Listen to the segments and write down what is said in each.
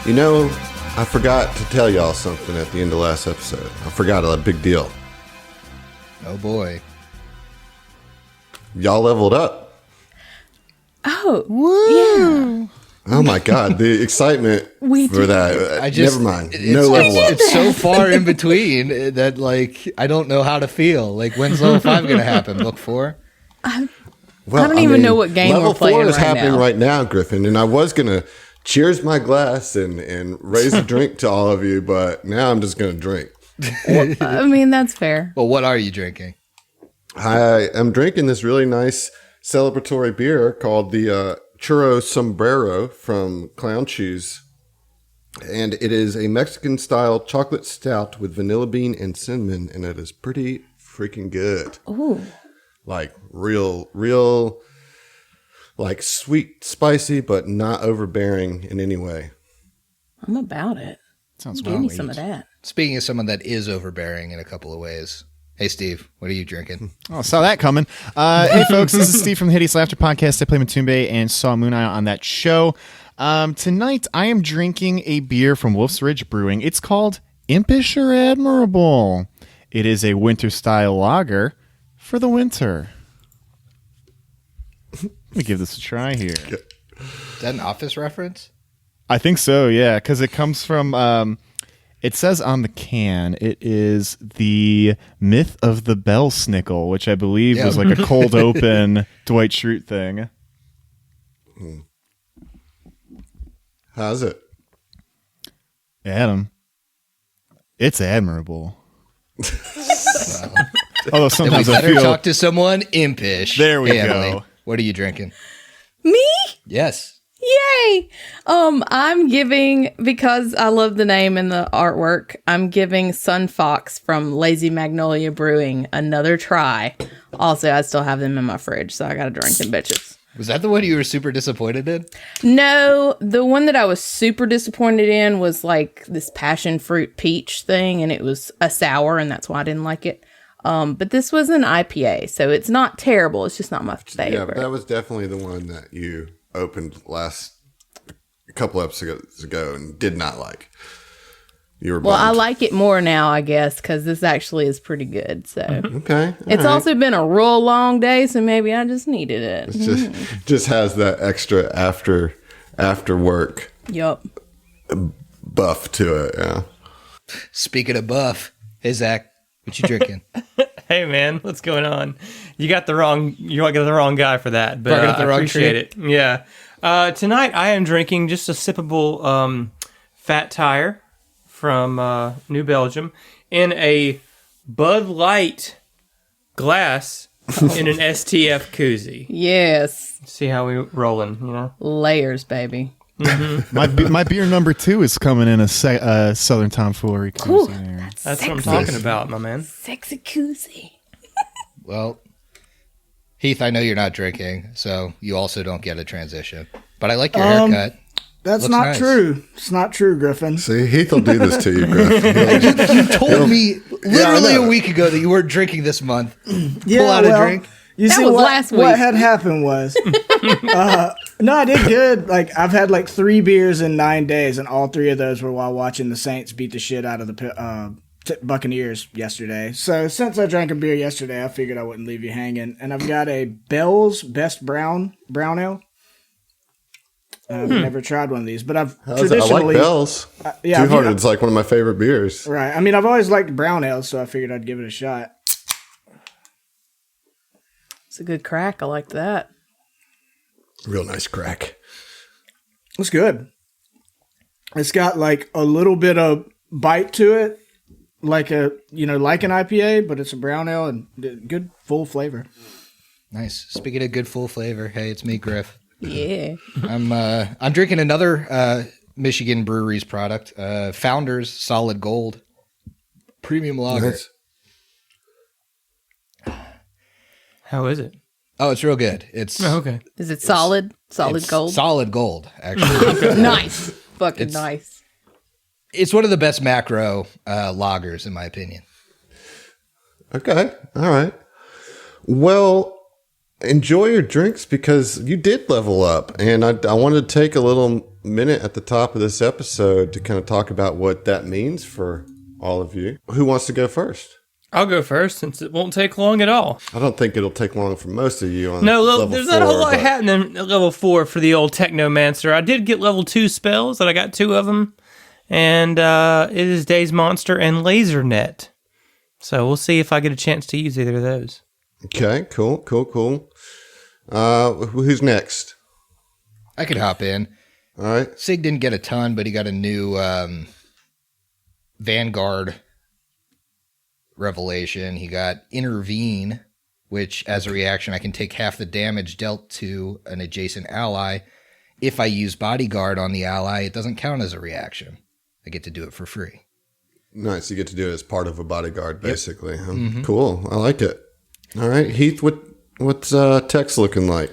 You know, I forgot to tell y'all something at the end of last episode. I forgot a big deal. Oh boy. Y'all leveled up. Oh, Woo! yeah. Oh my God, the excitement for that. Never mind. No level up. It's so far in between that, like, I don't know how to feel. Like, when's level 5 going to happen? Book 4? Well, I don't even know what game we're playing level 4 is right happening now. right now, Griffin, and I was going to cheers my glass and raise a drink to all of you, but now I'm just going to drink. I mean, that's fair. Well, what are you drinking? I am drinking this really nice celebratory beer called the Churro Sombrero from Clown Shoes. And it is a Mexican-style chocolate stout with vanilla bean and cinnamon, and it is pretty freaking good. Ooh. Like real, like sweet, spicy, but not overbearing in any way. I'm about it. Sounds Give me some of that. Speaking of someone that is overbearing in a couple of ways. Hey, Steve, what are you drinking? Oh, saw that coming. Hey, folks, this is Steve from the Hideous Laughter Podcast. I play Matumbe and saw Moon Eye on that show. Tonight, I am drinking a beer from Wolf's Ridge Brewing. It's called Impish or Admirable. It is a winter-style lager for the winter. Let me give this a try here. Is that an Office reference? I think so, yeah, because it comes from... it says on the can, it is the Myth of the Bell Snickle, which I believe was like a cold open Dwight Schrute thing. How's it? Adam, it's admirable. Although sometimes We I better feel... talk to someone impish. There we Hey, go. Emily, what are you drinking? Me? Yes. Yay! I'm giving, because I love the name and the artwork, I'm giving Sun Fox from Lazy Magnolia Brewing another try. Also, I still have them in my fridge, so I gotta drink them bitches. Was that the one you were super disappointed in? No, the one that I was super disappointed in was like this passion fruit peach thing, and it was a sour, and that's why I didn't like it. But this was an IPA, so it's not terrible. It's just not my favorite. Yeah, but that was definitely the one that you opened a couple episodes ago and did not like. You were well, I bummed. like it more now, I guess, because this actually is pretty good. So Okay, it's all right. also been a real long day, so maybe I just needed it. It's just has that extra after work Yup. buff to it. Yeah. Speaking of buff, hey, Zach, what you drinking? Hey man, what's going on? You got the wrong guy for that, but Barking up the I wrong appreciate tree. it. Yeah. Tonight I am drinking just a sippable Fat Tire from New Belgium in a Bud Light glass in an STF koozie. Yes. See how we rolling, you know? Layers, baby. My beer number 2 is coming in a Southern Tomfoolery Ooh, koozie there. That's what I'm sexy. talking about, my man. Sexy koozie. Well, Heath, I know you're not drinking, so you also don't get a transition. But I like your haircut. That's Looks not nice. true. It's not true, Griffin. See, Heath will do this to you, Griff. You told me I literally know. a week ago that you weren't drinking this month. Yeah, Pull out a drink. You That see was what, last what week. had happened was, no, I did good. Like I've had like 3 beers in 9 days, and all 3 of those were while watching the Saints beat the shit out of the Buccaneers yesterday. So since I drank a beer yesterday, I figured I wouldn't leave you hanging. And I've got a Bell's Best Brown Ale. I've never tried one of these, but I've I like traditionally Bell's. yeah, Two Hearted's like one of my favorite beers. right. I mean, I've always liked brown ales, so I figured I'd give it a shot. It's a good crack. I like that. Real nice crack. It's good. It's got like a little bit of bite to it, like an IPA, but it's a brown ale and good full flavor. Nice. Speaking of good full flavor, hey, it's me, Griff. Yeah. I'm drinking another Michigan Breweries product, Founders Solid Gold Premium Lager. Nice. How is it? Oh, it's real good. It's Okay. Is it solid? Solid it's gold? Solid gold, actually. Nice. Fucking It's- nice. It's one of the best macro lagers, in my opinion. Okay. All right. Well, enjoy your drinks because you did level up. And I wanted to take a little minute at the top of this episode to kind of talk about what that means for all of you. Who wants to go first? I'll go first since it won't take long at all. I don't think it'll take long for most of you on No, level there's 4, not a whole lot but- happening at level 4 for the old Technomancer. I did get level 2 spells, and I got 2 of them. And it is Daze Monster and Laser Net. So we'll see if I get a chance to use either of those. Okay, cool. Who's next? I could hop in. All right. Sig didn't get a ton, but he got a new Vanguard revelation. He got Intervene, which as a reaction, I can take half the damage dealt to an adjacent ally. If I use Bodyguard on the ally, it doesn't count as a reaction. I get to do it for free. Nice. You get to do it as part of a bodyguard, basically. Huh? Cool. I like it. All right. Heath, what's text looking like?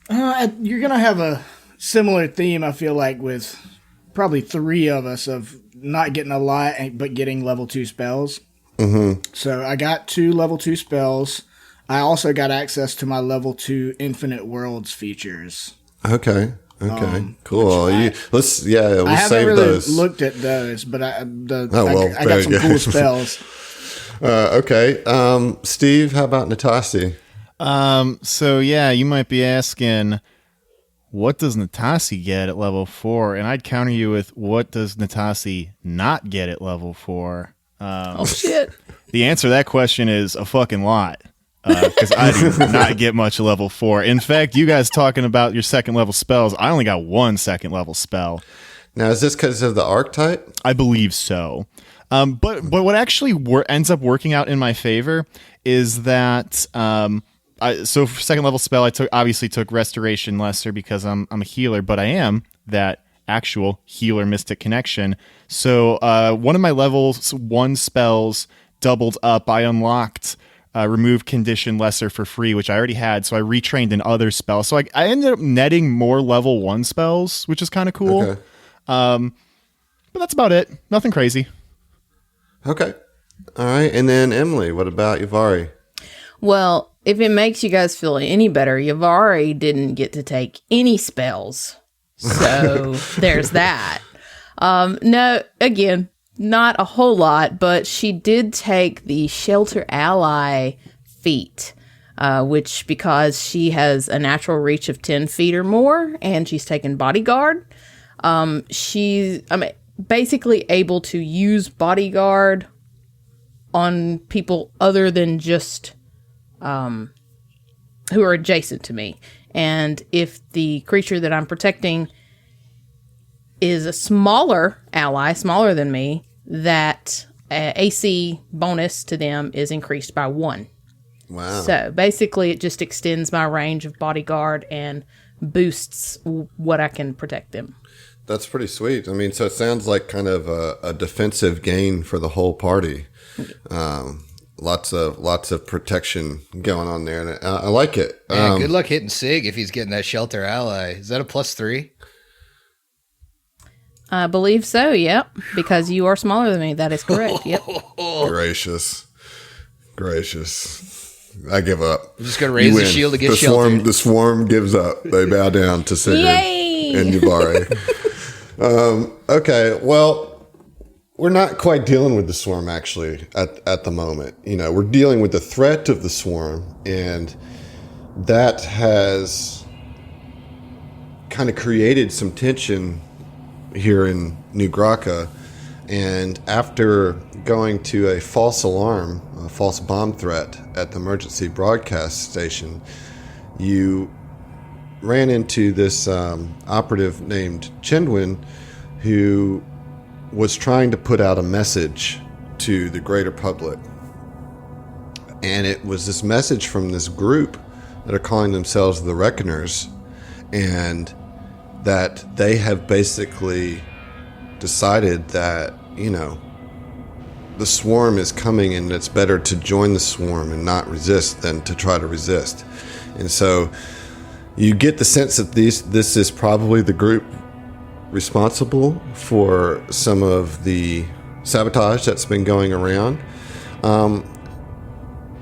You're going to have a similar theme, I feel like, with probably 3 of us of not getting a lot, but getting level 2 spells. Mm-hmm. So I got 2 level 2 spells. I also got access to my level 2 Infinite Worlds features. Okay. Cool. We'll I haven't save really those. looked at those, but I there got some you go. cool spells. Okay. Steve, how about Natasi? So yeah, you might be asking, what does Natasi get at level 4? And I'd counter you with, what does Natasi not get at level 4? Oh, shit. The answer to that question is a fucking lot. Because I do not get much at level 4. In fact, you guys talking about your second level spells, I only got 1 second level spell. Now, is this because of the archetype? I believe so. But what actually ends up working out in my favor is that so for second level spell, I obviously took Restoration Lesser because I'm a healer, but I am that actual healer mystic connection. So one of my level 1 spells doubled up. I unlocked remove Condition Lesser for free, which I already had, so I retrained in other spells. So I ended up netting more level 1 spells, which is kind of cool. Okay. But that's about it. Nothing crazy. Okay. All right. And then Emily, what about Yavari? Well, if it makes you guys feel any better, Yavari didn't get to take any spells. So there's that. No, again, not a whole lot, but she did take the Shelter Ally feat, which because she has a natural reach of 10 feet or more, and she's taken Bodyguard, she's basically able to use Bodyguard on people other than just who are adjacent to me. And if the creature that I'm protecting is a smaller ally, smaller than me, that AC bonus to them is increased by 1. Wow. So basically it just extends my range of Bodyguard and boosts what I can protect them. That's pretty sweet. I mean, so it sounds like kind of a defensive gain for the whole party. Lots of protection going on there, and I like it. Man, good luck hitting Sig if he's getting that Shelter Ally. Is that a +3? I believe so, yep. Because you are smaller than me. That is correct, yep. Gracious. I give up. I'm just going to raise the shield to get sheltered. The swarm gives up. They bow down to Sigurd Yay! and Yavari. Okay, well, we're not quite dealing with the swarm, actually, at the moment. You know, we're dealing with the threat of the swarm, and that has kind of created some tension here in New Graka. And after going to a false alarm, a false bomb threat at the emergency broadcast station, you ran into this operative named Chendwin, who was trying to put out a message to the greater public. And it was this message from this group that are calling themselves the Reckoners, and that they have basically decided that, you know, the swarm is coming and it's better to join the swarm and not resist than to try to resist. And so you get the sense that this is probably the group responsible for some of the sabotage that's been going around.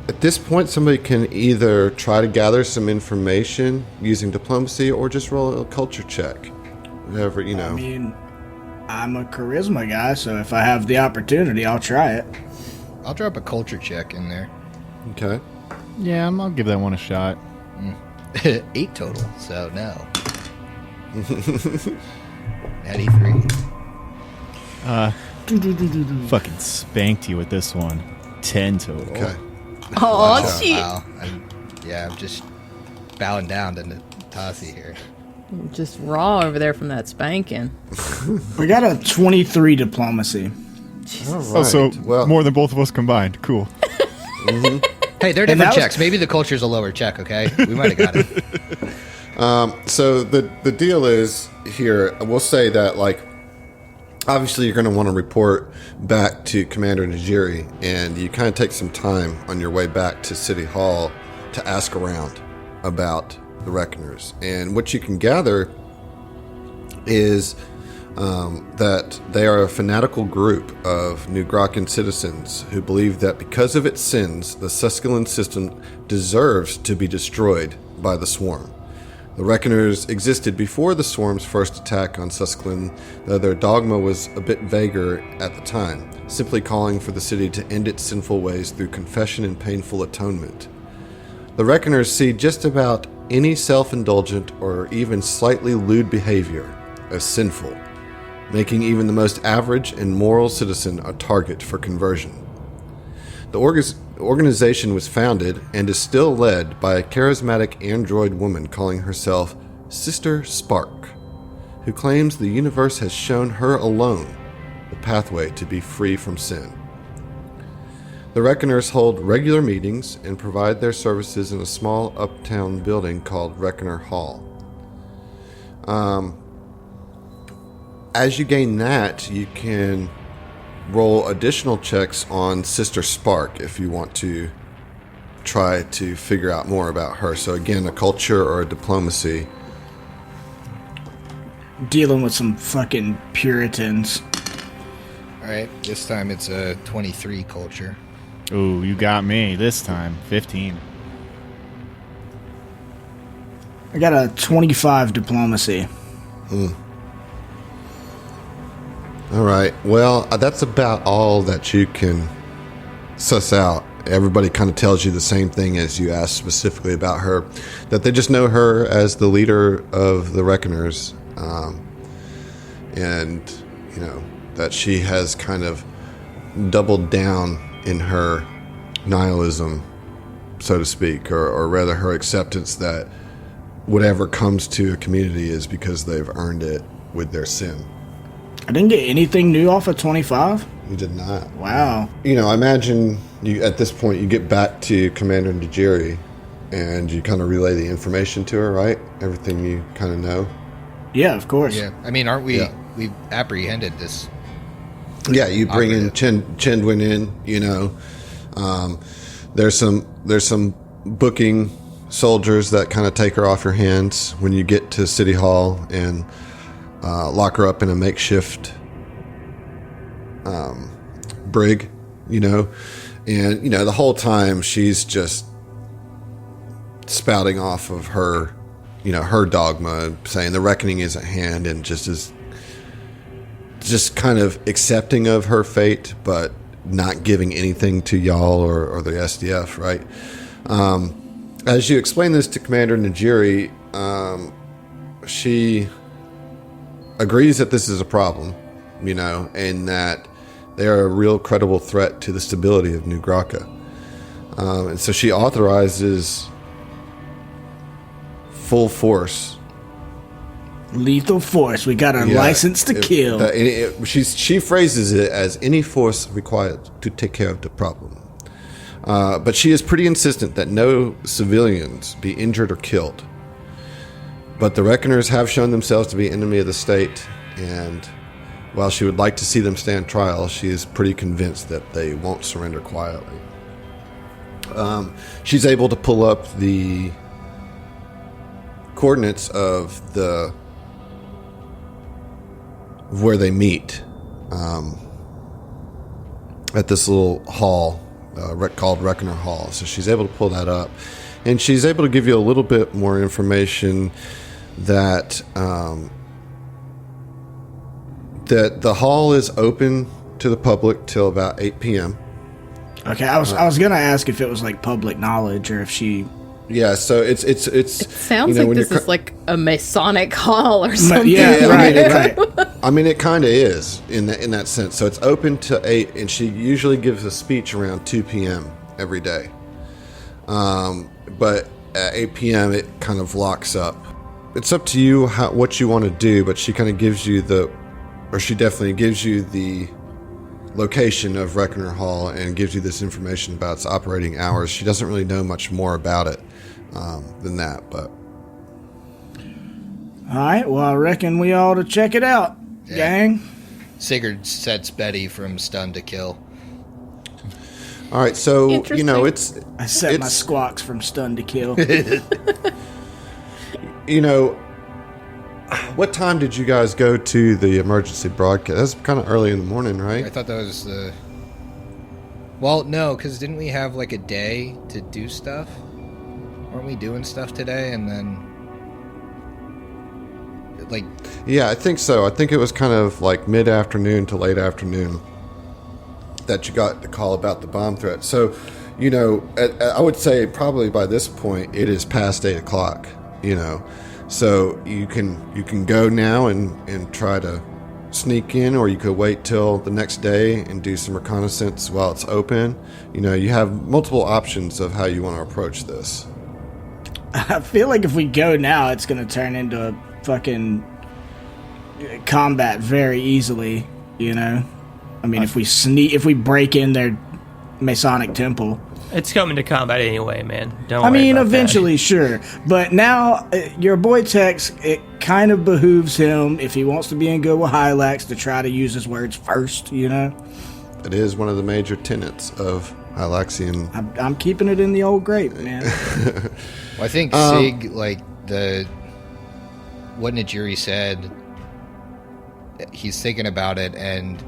At this point, somebody can either try to gather some information using diplomacy or just roll a culture check. Whatever, you know. I mean, I'm a charisma guy, so if I have the opportunity, I'll try it. I'll drop a culture check in there. Okay. Yeah, I'll give that one a shot. 8 total, so no. Natty 3. Fucking spanked you with this one. 10 total. Okay. Oh, shit. Wow. I'm just bowing down to Natasi here. Just raw over there from that spanking. We got a 23 diplomacy. All Oh, so well, more than both of us combined. Cool. Hey, they're And different that was- checks. Maybe the culture's a lower check, okay? We might have got it. So the deal is here, we'll say that, like, obviously you're going to want to report back to Commander Najiri, and you kind of take some time on your way back to City Hall to ask around about the Reckoners. And what you can gather is that they are a fanatical group of New Grakan citizens who believe that because of its sins, the Susqueland system deserves to be destroyed by the Swarm. The Reckoners existed before the Swarm's first attack on Susqueland, though their dogma was a bit vaguer at the time, simply calling for the city to end its sinful ways through confession and painful atonement. The Reckoners see just about any self-indulgent or even slightly lewd behavior as sinful, making even the most average and moral citizen a target for conversion. The organization was founded and is still led by a charismatic android woman calling herself Sister Spark, who claims the universe has shown her alone the pathway to be free from sin. The Reckoners hold regular meetings and provide their services in a small uptown building called Reckoner Hall. As you gain that, you can roll additional checks on Sister Spark if you want to try to figure out more about her. So again, a culture or a diplomacy. Dealing with some fucking Puritans. All right, this time it's a 23 culture. Ooh, you got me this time. 15. I got a 25 diplomacy. All right. Well, that's about all that you can suss out. Everybody kind of tells you the same thing as you asked specifically about her, that they just know her as the leader of the Reckoners, and, you know, that she has kind of doubled down in her nihilism, so to speak, or rather her acceptance that whatever comes to a community is because they've earned it with their sin. I didn't get anything new off of 25. You did not. Wow. You know, I imagine you at this point you get back to Commander Najiri and you kind of relay the information to her, right? Everything you kind of know. Yeah, of course. Yeah, I mean, aren't we? Yeah. We've apprehended this. Yeah, you bring in Chendwin in. You know, there's some booking soldiers that kind of take her off your hands when you get to City Hall and lock her up in a makeshift brig. You know, and you know the whole time she's just spouting off of her, you know, her dogma, saying the reckoning is at hand, and just kind of accepting of her fate, but not giving anything to y'all or the SDF, right? As you explain this to Commander Najiri, she agrees that this is a problem, you know, and that they are a real credible threat to the stability of New Graka. And so she authorizes full force. Lethal force. We got our license to kill. She phrases it as any force required to take care of the problem. But she is pretty insistent that no civilians be injured or killed. But the Reckoners have shown themselves to be enemy of the state, and while she would like to see them stand trial, she is pretty convinced that they won't surrender quietly. She's able to pull up the coordinates of where they meet at this little hall called Reckoner Hall. So she's able to pull that up, and she's able to give you a little bit more information that that the hall is open to the public till about 8 p.m. Okay, I was gonna ask if it was like public knowledge or if she. Yeah, so it's It sounds like this is like a Masonic hall or something. Yeah, right. I mean, it kind of is in that sense. So it's open to 8, and she usually gives a speech around 2 p.m. every day. But at 8 p.m. it kind of locks up. It's up to you what you want to do, but she kind of gives you she definitely gives you the location of Reckoner Hall and gives you this information about its operating hours. She doesn't really know much more about it than that, but. All right, well, I reckon we ought to check it out, gang. Sigurd sets Betty from stun to kill. All right, so, I set my squawks from stun to kill. What time did you guys go to the emergency broadcast? That's kind of early in the morning, right? I thought that was the... Well, no, because didn't we have like a day to do stuff? Weren't we doing stuff today and then... like... Yeah, I think so. I think it was kind of like mid-afternoon to late afternoon that you got the call about the bomb threat. So, I would say probably by this point it is past 8 o'clock, So you can go now and try to sneak in, or you could wait till the next day and do some reconnaissance while it's open. You have multiple options of how you want to approach this. I feel like if we go now, it's going to turn into a fucking combat very easily, I mean, if we break in their Masonic temple. It's coming to combat anyway, man. Don't worry about eventually, sure. But now, your boy Tex, it kind of behooves him, if he wants to be in good with Hylax, to try to use his words first, It is one of the major tenets of Hylaxian. I'm keeping it in the old grape, man. Well, I think Sig, what Najiri said, he's thinking about it, and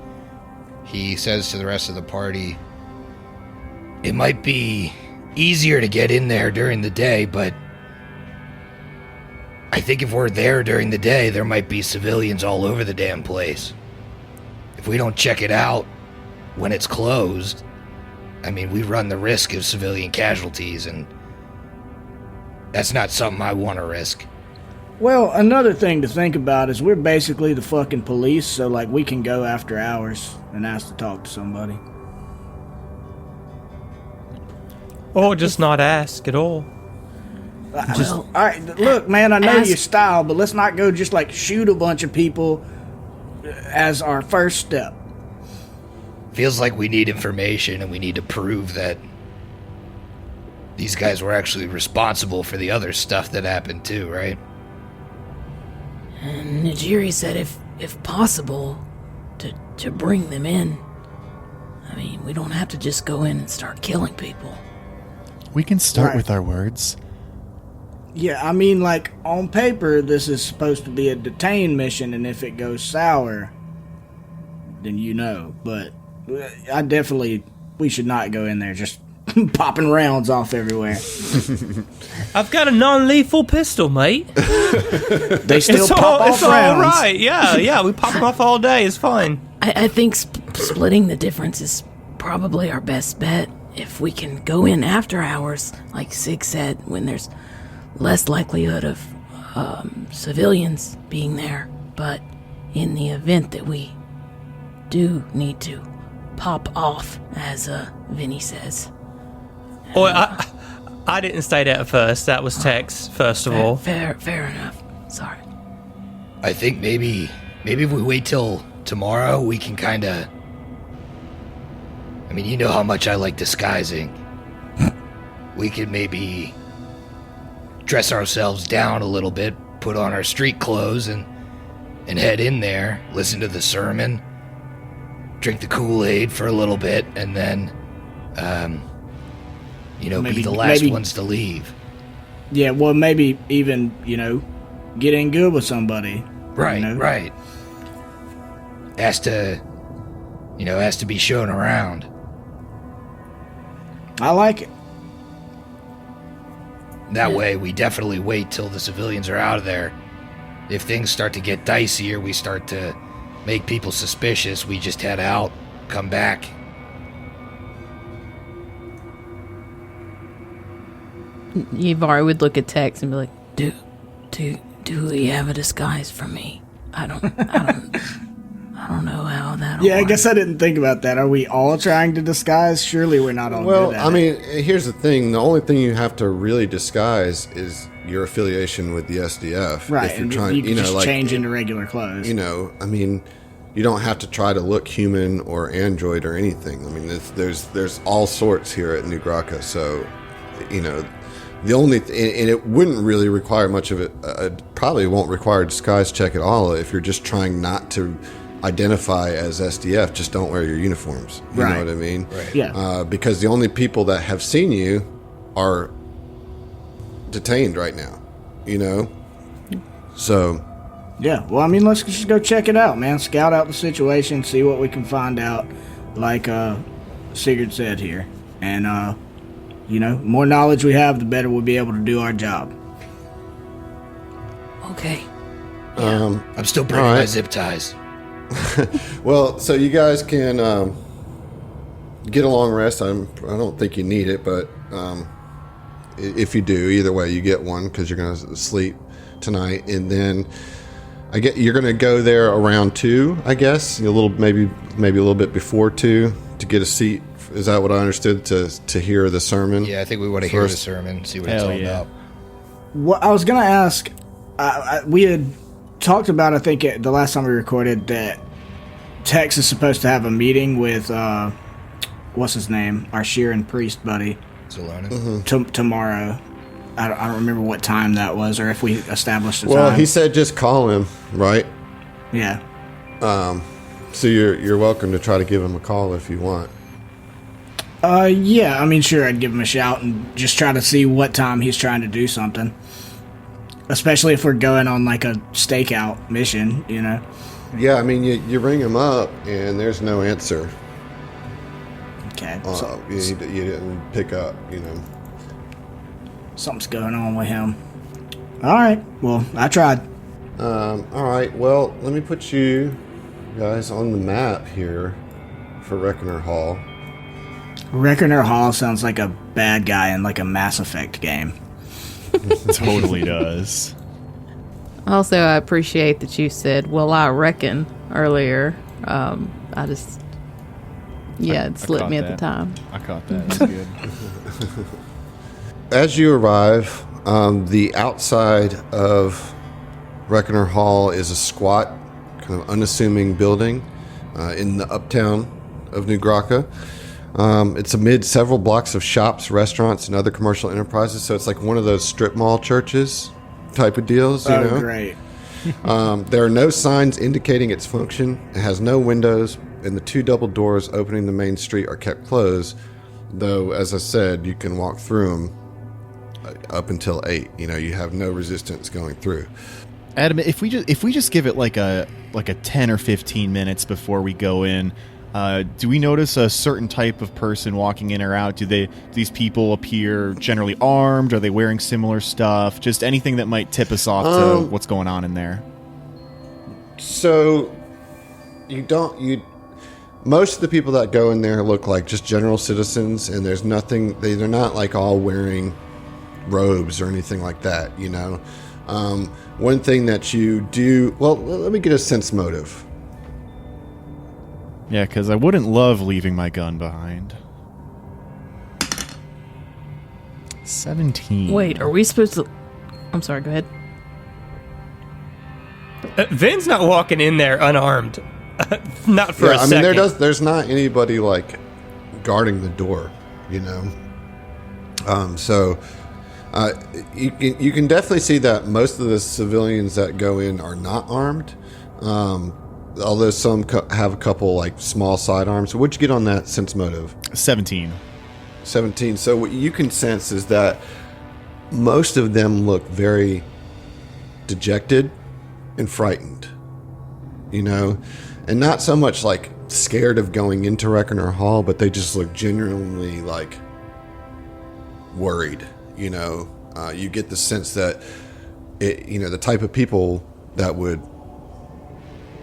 he says to the rest of the party, it might be easier to get in there during the day, but I think if we're there during the day, there might be civilians all over the damn place. If we don't check it out when it's closed, we run the risk of civilian casualties, and that's not something I want to risk. Well, another thing to think about is we're basically the fucking police, so, we can go after hours and ask to talk to somebody. Or just not ask at all. All right, look, man, I know your style, but let's not go just, shoot a bunch of people as our first step. Feels like we need information, and we need to prove that these guys were actually responsible for the other stuff that happened too, right? And Najiri said if possible, to bring them in. We don't have to just go in and start killing people. We can start with our words. Yeah, on paper, this is supposed to be a detain mission, and if it goes sour, then but we should not go in there just popping rounds off everywhere. I've got a non-lethal pistol, mate. They still pop off rounds. It's all right, yeah, we pop them off all day, it's fine. I think splitting the difference is probably our best bet. If we can go in after hours, like Sig said, when there's less likelihood of civilians being there, but in the event that we do need to pop off, as Vinny says. Oh, I didn't say that first. That was Tex, first of all. Fair enough. Sorry. I think maybe if we wait till tomorrow, we can kind of... you know how much I like disguising. We could maybe dress ourselves down a little bit, put on our street clothes, and head in there, listen to the sermon, drink the Kool-Aid for a little bit, and then, be the last ones to leave. Yeah, well, maybe even, get in good with somebody. Right, right. Has to be shown around. I like it. That way, we definitely wait till the civilians are out of there. If things start to get dicey or we start to make people suspicious, we just head out, come back. Yvari would look at Tex and be like, do we have a disguise for me? I don't know how that'll Yeah, I work. guess I didn't think about that. Are we all trying to disguise? Surely we're not all Well, good at I it. mean, here's the thing. The only thing you have to really disguise is your affiliation with the SDF. Right, If you're and trying, you can just like, change into regular clothes. I mean, you don't have to try to look human or android or anything. I mean, there's all sorts here at New Graka. So, the only and it wouldn't really require much of it. Probably won't require a disguise check at all if you're just trying not to identify as SDF. Just don't wear your uniforms. You Right. know what I mean? Right. Yeah. Because the only people that have seen you are detained right now. So. Yeah, well, I mean, let's just go check it out, man. Scout out the situation, see what we can find out, like Sigurd said here. And, more knowledge we have, the better we'll be able to do our job. Okay. I'm still bringing All my right. zip ties. Well, so you guys can get a long rest. I don't think you need it, but if you do, either way, you get one because you're going to sleep tonight, and then you're going to go there around 2, I guess, maybe a little bit before 2 to get a seat. Is that what I understood to hear the sermon? Yeah, I think we want to hear the First. sermon, see what it's Hell all yeah. about. What I was going to ask, we had talked about, I think, the last time we recorded, that Tex is supposed to have a meeting with, what's his name? Our Sheeran priest buddy. Zalonis. Tomorrow. I don't remember what time that was, or if we established a Well, time. he said just call him, right? Yeah. So you're welcome to try to give him a call if you want. Yeah, I mean, sure, I'd give him a shout and just try to see what time he's trying to do something. Especially if we're going on, like, a stakeout mission, Yeah, I mean, you ring him up and there's no answer. Okay. You didn't pick up, Something's going on with him. All right. Well, I tried. All right. Well, let me put you guys on the map here for Reckoner Hall. Reckoner Hall sounds like a bad guy in, like, a Mass Effect game. Totally does. Also, I appreciate that you said, well, I reckon, earlier. It slipped caught me at the that. time. I caught that. That's good. As you arrive, the outside of Reckoner Hall is a squat, kind of unassuming building in the uptown of New Graka. It's amid several blocks of shops, restaurants, and other commercial enterprises. So it's like one of those strip mall churches type of deals, you know? Great. There are no signs indicating its function. It has no windows, and the 2 double doors opening the main street are kept closed. Though, as I said, you can walk through them up until 8. You have no resistance going through. Adam, if we just give it like a 10 or 15 minutes before we go in, do we notice a certain type of person walking in or out? Do these people appear generally armed? Are they wearing similar stuff? Just anything that might tip us off to what's going on in there. So, most of the people that go in there look like just general citizens, and there's nothing, they're not like all wearing robes or anything like that, One thing that you do, well, let me get a sense motive. Yeah, because I wouldn't love leaving my gun behind. 17. Wait, are we supposed to... I'm sorry, go ahead. Vin's not walking in there unarmed. Not for a second. There's not anybody like guarding the door, So you can definitely see that most of the civilians that go in are not armed. Although some have a couple like small sidearms. What'd you get on that sense motive? 17. 17. So what you can sense is that most of them look very dejected and frightened, and not so much like scared of going into Reckoner Hall, but they just look genuinely like worried. You get the sense that the type of people that would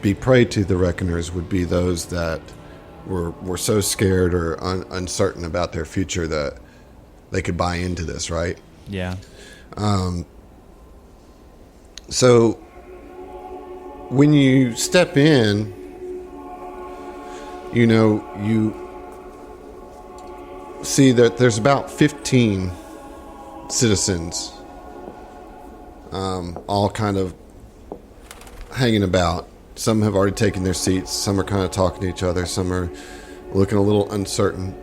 be prey to the Reckoners would be those that were so scared or uncertain about their future that they could buy into this, right? Yeah. So when you step in, you see that there's about 15 citizens, all kind of hanging about. Some have already taken their seats. Some are kind of talking to each other. Some are looking a little uncertain.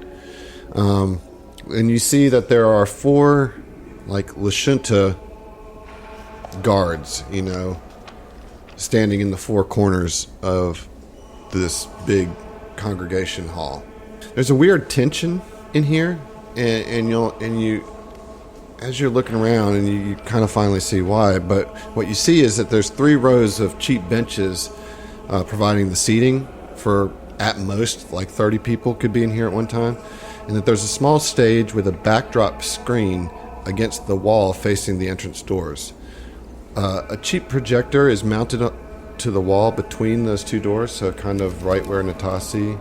And you see that there are 4 Lashunta guards, standing in the 4 corners of this big congregation hall. There's a weird tension in here, and you as you're looking around, and you kind of finally see why. But what you see is that there's 3 rows of cheap benches providing the seating for at most 30 people could be in here at one time, and that there's a small stage with a backdrop screen against the wall facing the entrance doors. A cheap projector is mounted up to the wall between those 2 doors, so kind of right where Natasi,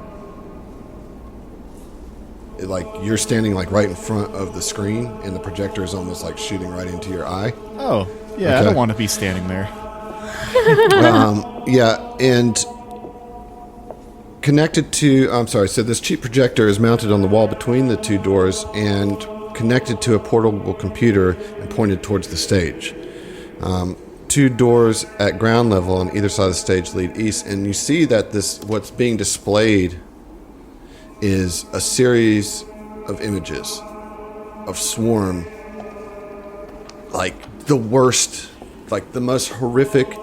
you're standing right in front of the screen, and the projector is almost shooting right into your eye. Oh, yeah, okay. I don't want to be standing there. Yeah, and connected to, so this cheap projector is mounted on the wall between the 2 doors and connected to a portable computer and pointed towards the stage. 2 doors at ground level on either side of the stage lead east, and you see that what's being displayed is a series of images of Swarm, the worst, the most horrific,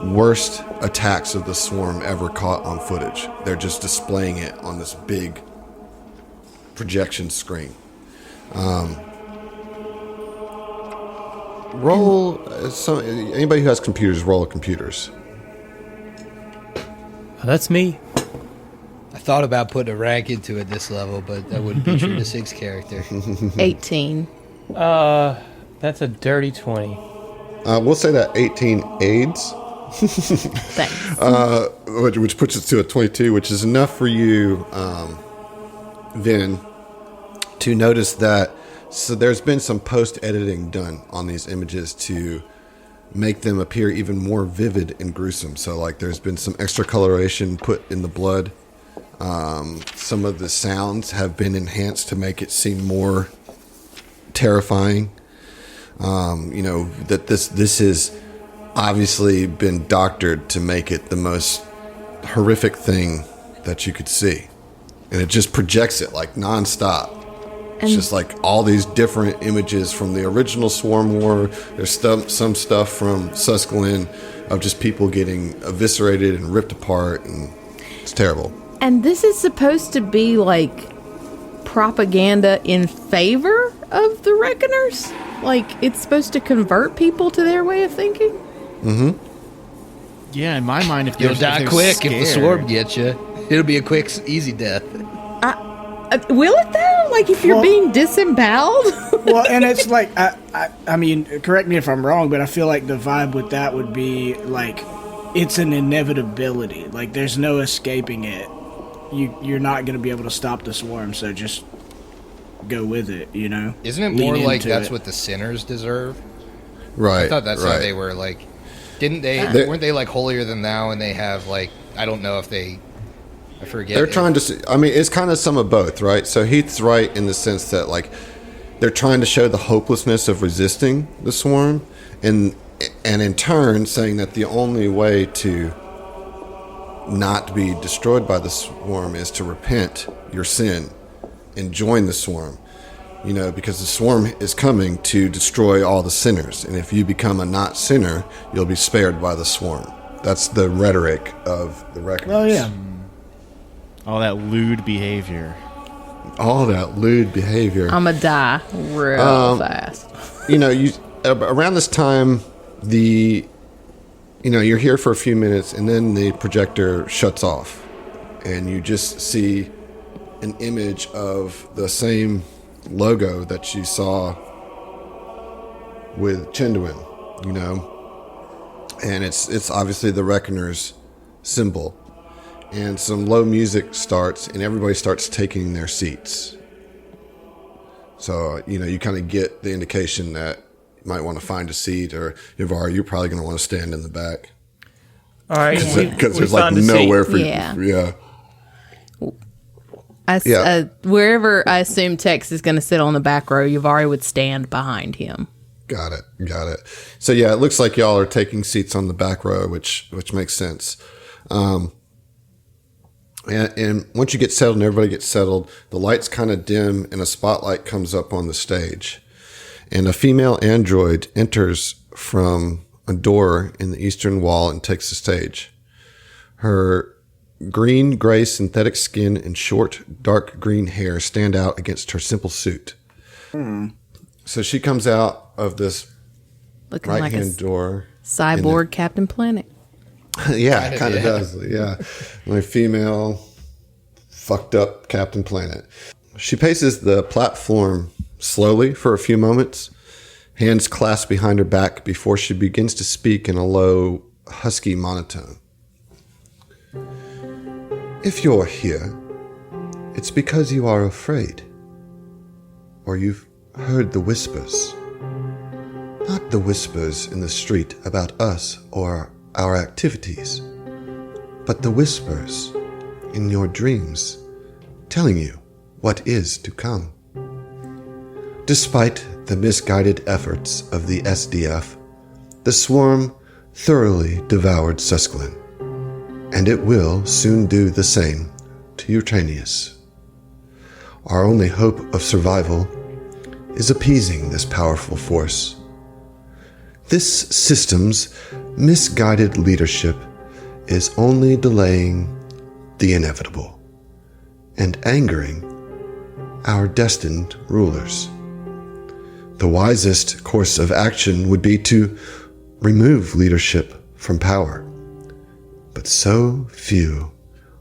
worst attacks of the Swarm ever caught on footage. They're just displaying it on this big projection screen. Anybody who has computers, roll computers. That's me. I thought about putting a rank into it this level, but that wouldn't be true to 6 character. 18. That's a dirty 20. We'll say that 18 aids. Thanks. Which puts us to a 22, which is enough for you, Vin, to notice that. So there's been some post-editing done on these images to make them appear even more vivid and gruesome. So there's been some extra coloration put in the blood. Some of the sounds have been enhanced to make it seem more terrifying. That this has obviously been doctored to make it the most horrific thing that you could see. And it just projects it nonstop. It's just all these different images from the original Swarm War. There's some stuff from Susquehanna of just people getting eviscerated and ripped apart, and it's terrible. And this is supposed to be propaganda in favor of the Reckoners? It's supposed to convert people to their way of thinking? Mm-hmm. Yeah, in my mind, you'll die quick scared. If the Swarm gets you. It'll be a quick, easy death. Will it though? If you're being disemboweled? Well, and it's I mean, correct me if I'm wrong, but I feel the vibe with that would be it's an inevitability. There's no escaping it. You're not going to be able to stop the Swarm, so just go with it, Isn't it more that's what the sinners deserve? Right. I thought that's how they were didn't they, weren't they holier than thou, and they have I don't know if they, I forget. They're trying to, it's kind of some of both, right? So Heath's right in the sense that they're trying to show the hopelessness of resisting the Swarm, and in turn saying that the only way to not be destroyed by the Swarm is to repent your sin and join the Swarm, because the Swarm is coming to destroy all the sinners, and if you become a not sinner, you'll be spared by the Swarm. That's the rhetoric of the Reckoners. Oh yeah. All that lewd behavior. I'ma die real fast. Around this time, you're here for a few minutes, and then the projector shuts off, and you just see an image of the same logo that you saw with Chinduin, you know, and it's obviously the Reckoner's symbol. And some low music starts, and everybody starts taking their seats. So, you know, you kind of get the indication that you might want to find a seat, or Yavar, you're probably going to want to stand in the back. All right. Because we there's like found a seat. nowhere for Yeah. Yeah. Wherever I assume Tex is going to sit on the back row, Yavari would stand behind him. Got it. So, yeah, it looks like y'all are taking seats on the back row, which makes sense. And once you get settled and everybody gets settled, the lights kind of dim and a spotlight comes up on the stage. And a female android enters from a door in the eastern wall and takes the stage. Her green-gray synthetic skin and short, dark green hair stand out against her simple suit. So she comes out of this Looking like a right-hand door. cyborg Captain Planet. Yeah, kind of does. Yeah. My female fucked up Captain Planet. She paces the platform slowly for a few moments, hands clasped behind her back before she begins to speak in a low, husky monotone. If you're here, it's because you are afraid. Or you've heard the whispers. Not the whispers in the street about us or our activities, but the whispers in your dreams telling you what is to come. Despite the misguided efforts of the SDF, the swarm thoroughly devoured Susquehanna, and it will soon do the same to Eutanius. Our only hope of survival is appeasing this powerful force. This system's misguided leadership is only delaying the inevitable and angering our destined rulers. The wisest course of action would be to remove leadership from power, but so few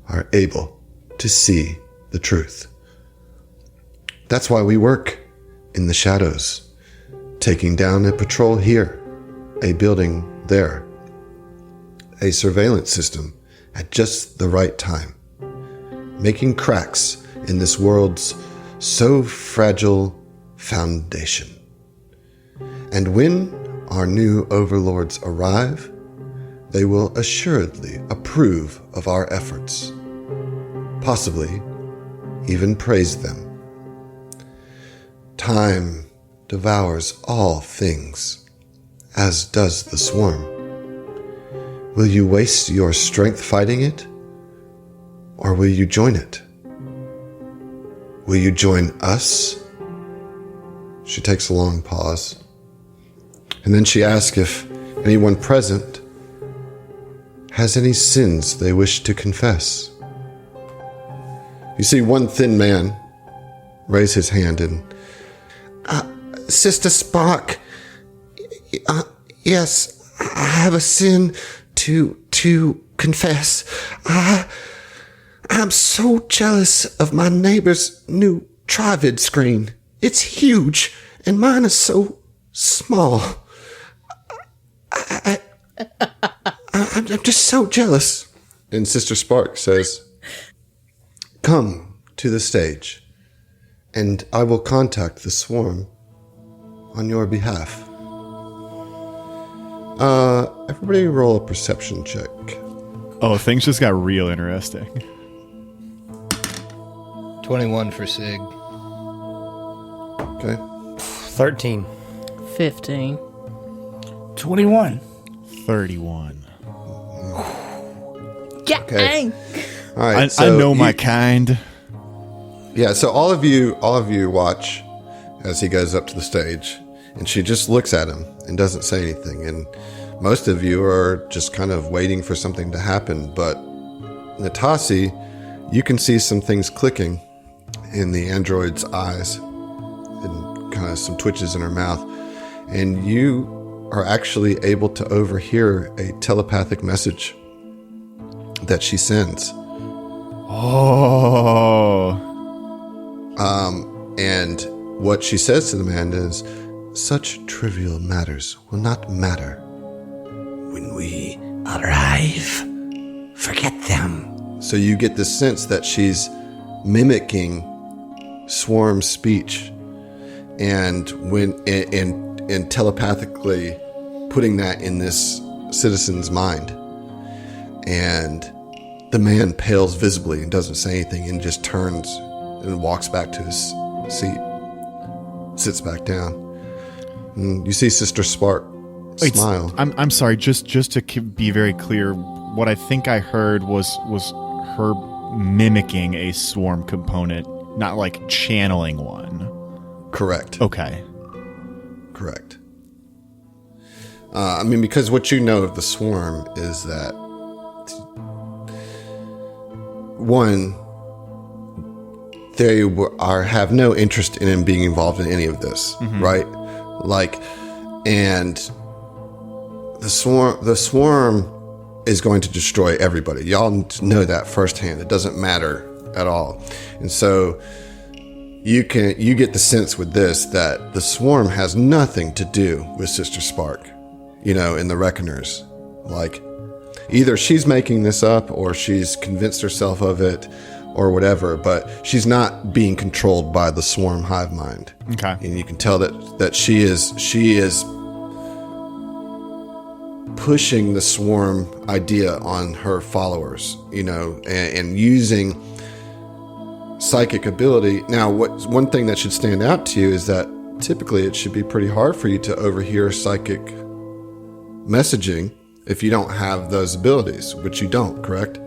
are able to see the truth. That's why we work in the shadows, taking down a patrol here, a building there, a surveillance system at just the right time, making cracks in this world's so fragile foundation. And when our new overlords arrive, they will assuredly approve of our efforts, possibly even praise them. Time devours all things, as does the swarm. Will you waste your strength fighting it, or will you join it? Will you join us? She takes a long pause, and then she asks if anyone present has any sins they wish to confess. You see one thin man raise his hand and, Sister Spark, yes, I have a sin to confess. I'm so jealous of my neighbor's new Trivid screen. It's huge, and mine is so small. I'm just so jealous. And Sister Spark says, come to the stage, and I will contact the swarm on your behalf. Everybody roll a perception check. Oh, things just got real interesting. 21 for Sig. Okay. 13. 15. 21. 31. Gang! All right. I so know my kind. Yeah, so all of you watch as he goes up to the stage, and she just looks at him and doesn't say anything. And most of you are just kind of waiting for something to happen. But Natasi, you can see some things clicking in the android's eyes and kind of some twitches in her mouth. And you are actually able to overhear a telepathic message that she sends. Oh. And what she says to the man is, such trivial matters will not matter. When we arrive, forget them. So you get this sense that she's mimicking swarm speech and telepathically putting that in this citizen's mind. And the man pales visibly and doesn't say anything and just turns and walks back to his seat, sits back down. And you see Sister Spark smile. I'm sorry, just to be very clear, what I think I heard was her mimicking a swarm component, not like channeling one. Correct. Okay. Correct. Because what you know of the swarm is that, one, they have no interest in being involved in any of this, right? And the swarm is going to destroy everybody. Y'all know that firsthand. It doesn't matter at all. And so you get the sense with this that the swarm has nothing to do with Sister Spark, in the Reckoners. Either she's making this up or she's convinced herself of it or whatever, but she's not being controlled by the swarm hive mind. Okay. And you can tell that she is pushing the swarm idea on her followers, and using psychic ability. Now, one thing that should stand out to you is that typically it should be pretty hard for you to overhear psychic messaging if you don't have those abilities, which you don't, correct?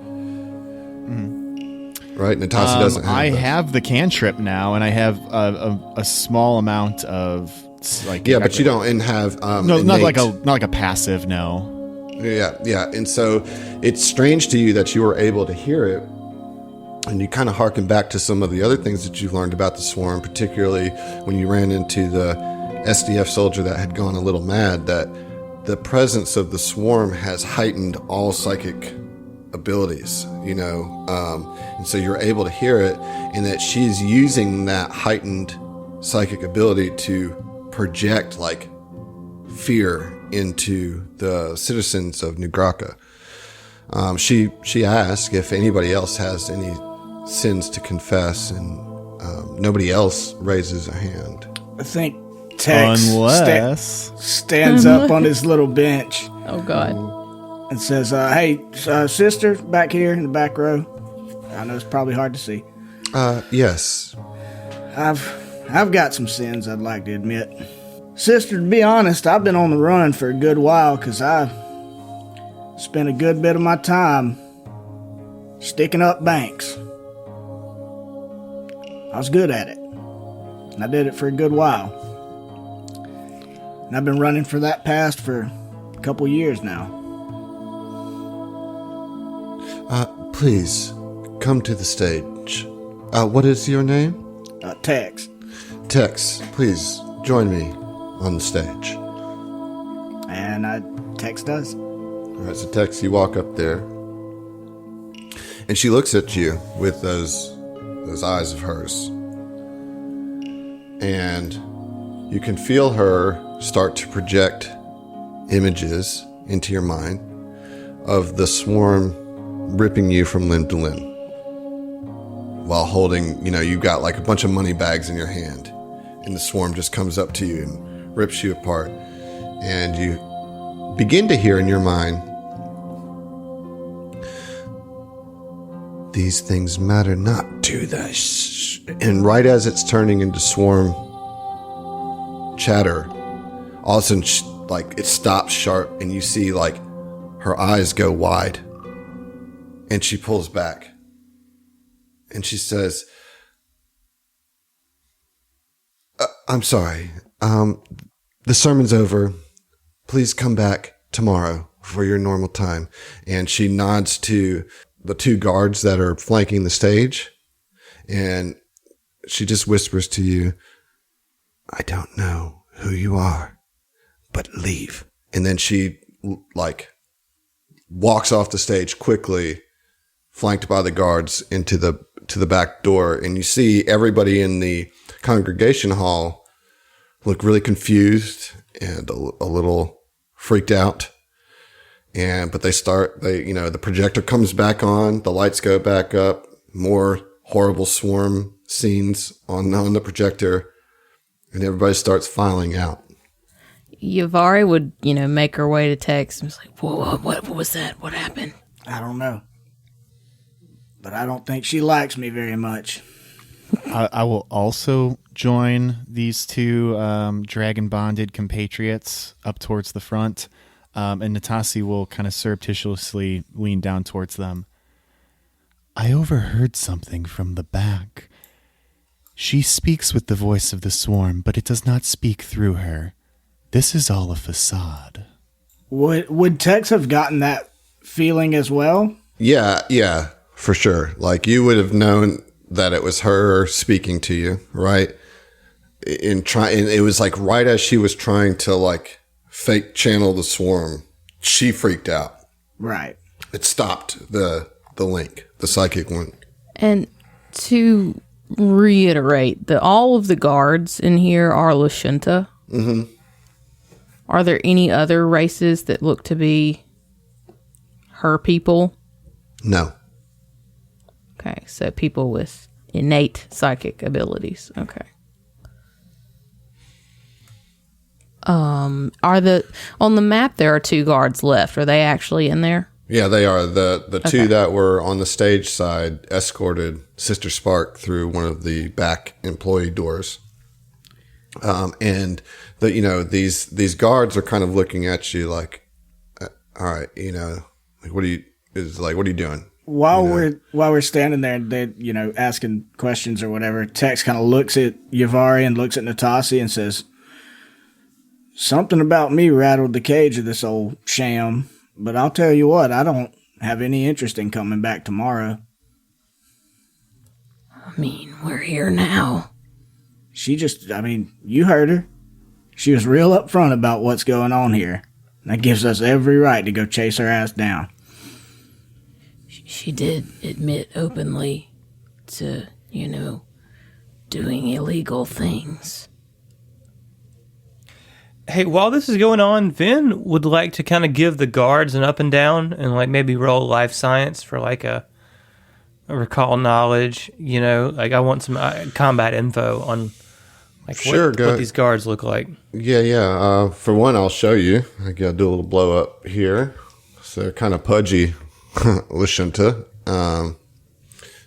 Right? Natasha doesn't have I those. have the cantrip now, and I have a small amount of Yeah, but you don't have no, not innate- like a passive. No. Yeah. And so it's strange to you that you were able to hear it. And you kind of harken back to some of the other things that you've learned about the swarm, particularly when you ran into the SDF soldier that had gone a little mad, that the presence of the swarm has heightened all psychic abilities, and so you're able to hear it, and that she's using that heightened psychic ability to project fear into the citizens of New Graka. She asked if anybody else has any sins to confess, and nobody else raises a hand. I think Tex Unless stands up on his little bench Oh, God. and says, "Hey, sister, back here in the back row. I know it's probably hard to see. Yes. I've got some sins I'd like to admit. Sister, to be honest, I've been on the run for a good while because I spent a good bit of my time sticking up banks. I was good at it, and I did it for a good while. And I've been running for that past for a couple years now. Please come to the stage. What is your name? Tex. Tex, please join me on the stage. And Tex does. All right, so Tex, you walk up there, and she looks at you with those eyes of hers, and you can feel her start to project images into your mind of the swarm ripping you from limb to limb while holding, you've got a bunch of money bags in your hand, and the swarm just comes up to you and rips you apart, and you begin to hear in your mind, these things matter not to the and right as it's turning into swarm chatter, all of a sudden it stops sharp, and you see her eyes go wide, and she pulls back, and she says, I'm sorry, the sermon's over, please come back tomorrow for your normal time. And she nods to the two guards that are flanking the stage, and she just whispers to you, I don't know who you are, but leave. And then she walks off the stage quickly, flanked by the guards, into the back door, and you see everybody in the congregation hall look really confused and a little freaked out. But the projector comes back on, the lights go back up, more horrible swarm scenes on the projector, and everybody starts filing out. Yavari would, make her way to Tex and was like, what was that? What happened? I don't know. But I don't think she likes me very much. I will also join these two dragon-bonded compatriots up towards the front, and Natasi will kind of surreptitiously lean down towards them. I overheard something from the back. She speaks with the voice of the swarm, but it does not speak through her. This is all a facade. Would Tex have gotten that feeling as well? Yeah, for sure. Like, you would have known that it was her speaking to you, right? It was like right as she was trying to like fake channel the swarm, she freaked out. Right. It stopped the link, the psychic link. And to reiterate, all of the guards in here are Lashunta. Mm-hmm. Are there any other races that look to be her people? No. Okay, so people with innate psychic abilities. Okay. On the map there are 2 guards left. Are they actually in there? Yeah, they are. The two that were on the stage side escorted Sister Spark through one of the back employee doors. And these guards are kind of looking at you like, all right, like, what are you doing? While we're standing there and they, asking questions or whatever, Tex kind of looks at Yavari and looks at Natasi and says, something about me rattled the cage of this old sham, but I'll tell you what, I don't have any interest in coming back tomorrow. I mean, we're here now. You heard her. She was real upfront about what's going on here. That gives us every right to go chase her ass down. She did admit openly to, doing illegal things. Hey, while this is going on, Vin would like to kind of give the guards an up and down and like maybe roll life science for like a recall knowledge. Like I want some combat info on like what these guards look like. Yeah. For one, I'll show you. I gotta do a little blow up here. So they're kind of pudgy, Lashunta.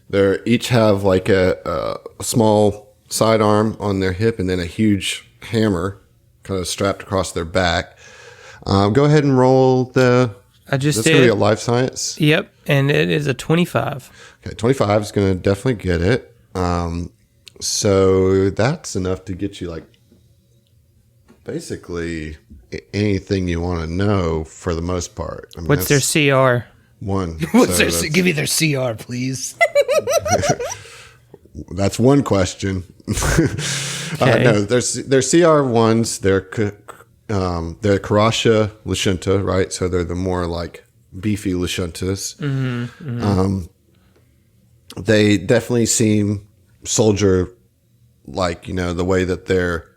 They each have like a small sidearm on their hip and then a huge hammer kind of strapped across their back. Go ahead and roll the... That's going to be a life science. Yep, and it is a 25. Okay, 25 is going to definitely get it. So that's enough to get you like basically anything you want to know for the most part. What's their CR? 1. Give me their CR, please. That's one question. Okay. No, there's CR1s. They're Karasha Lashunta, right? So they're the more like beefy Lashuntas. Mm-hmm, mm-hmm. They definitely seem soldier like. The way that they're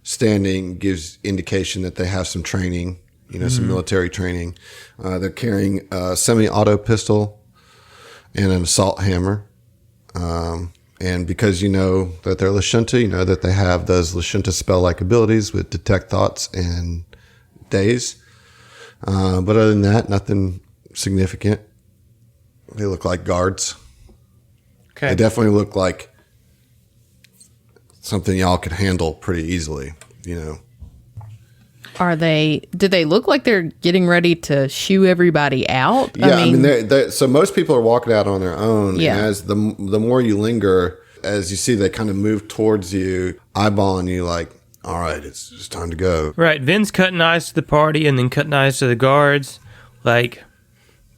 standing gives indication that they have some training. Some military training. They're carrying a semi-auto pistol and an assault hammer. And because that they're Lashunta, that they have those Lashunta spell-like abilities with detect thoughts and daze. But other than that, nothing significant. They look like guards. Okay. They definitely look like something y'all could handle pretty easily, do they look like they're getting ready to shoo everybody out? Yeah, I mean, so most people are walking out on their own. Yeah. And as the more you linger, as you see, they kind of move towards you, eyeballing you like, all right, it's time to go. Right, Vin's cutting eyes to the party and then cutting eyes to the guards, like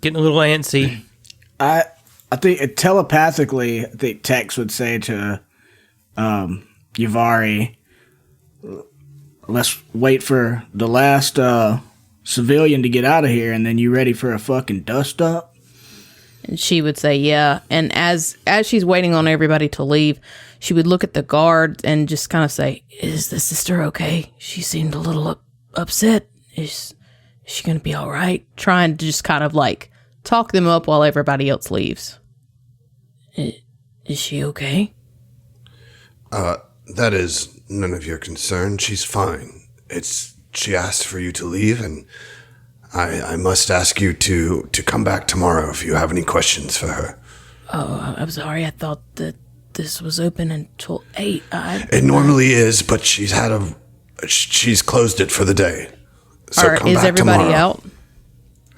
getting a little antsy. I think telepathically, I think Tex would say to Yavari, let's wait for the last civilian to get out of here, and then you ready for a fucking dust up? And she would say, yeah. And as she's waiting on everybody to leave, she would look at the guard and just kind of say, "Is the sister okay? She seemed a little upset. Is she going to be all right?" Trying to just kind of like talk them up while everybody else leaves. Is she okay? That is none of your concern. She's fine. She asked for you to leave, and I must ask you to come back tomorrow if you have any questions for her. Oh, I'm sorry. I thought that this was open until 8. It normally is, but she's closed it for the day. So come is back everybody tomorrow. out?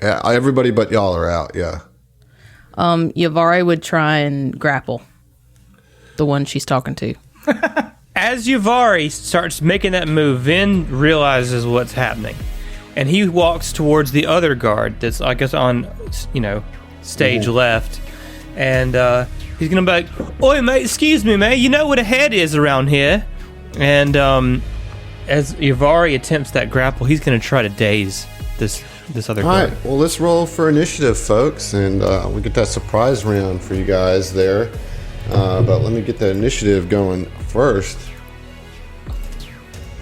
Yeah, everybody but y'all are out. Yeah. Yavari would try and grapple the one she's talking to. As Yavari starts making that move, Vin realizes what's happening. And he walks towards the other guard that's, I guess, on, stage left. And he's going to be like, "Oi, mate, excuse me, mate. You know what a head is around here." And as Yavari attempts that grapple, he's going to try to daze this other All guard. right. Well, let's roll for initiative, folks, and we get that surprise round for you guys there. But let me get the initiative going first,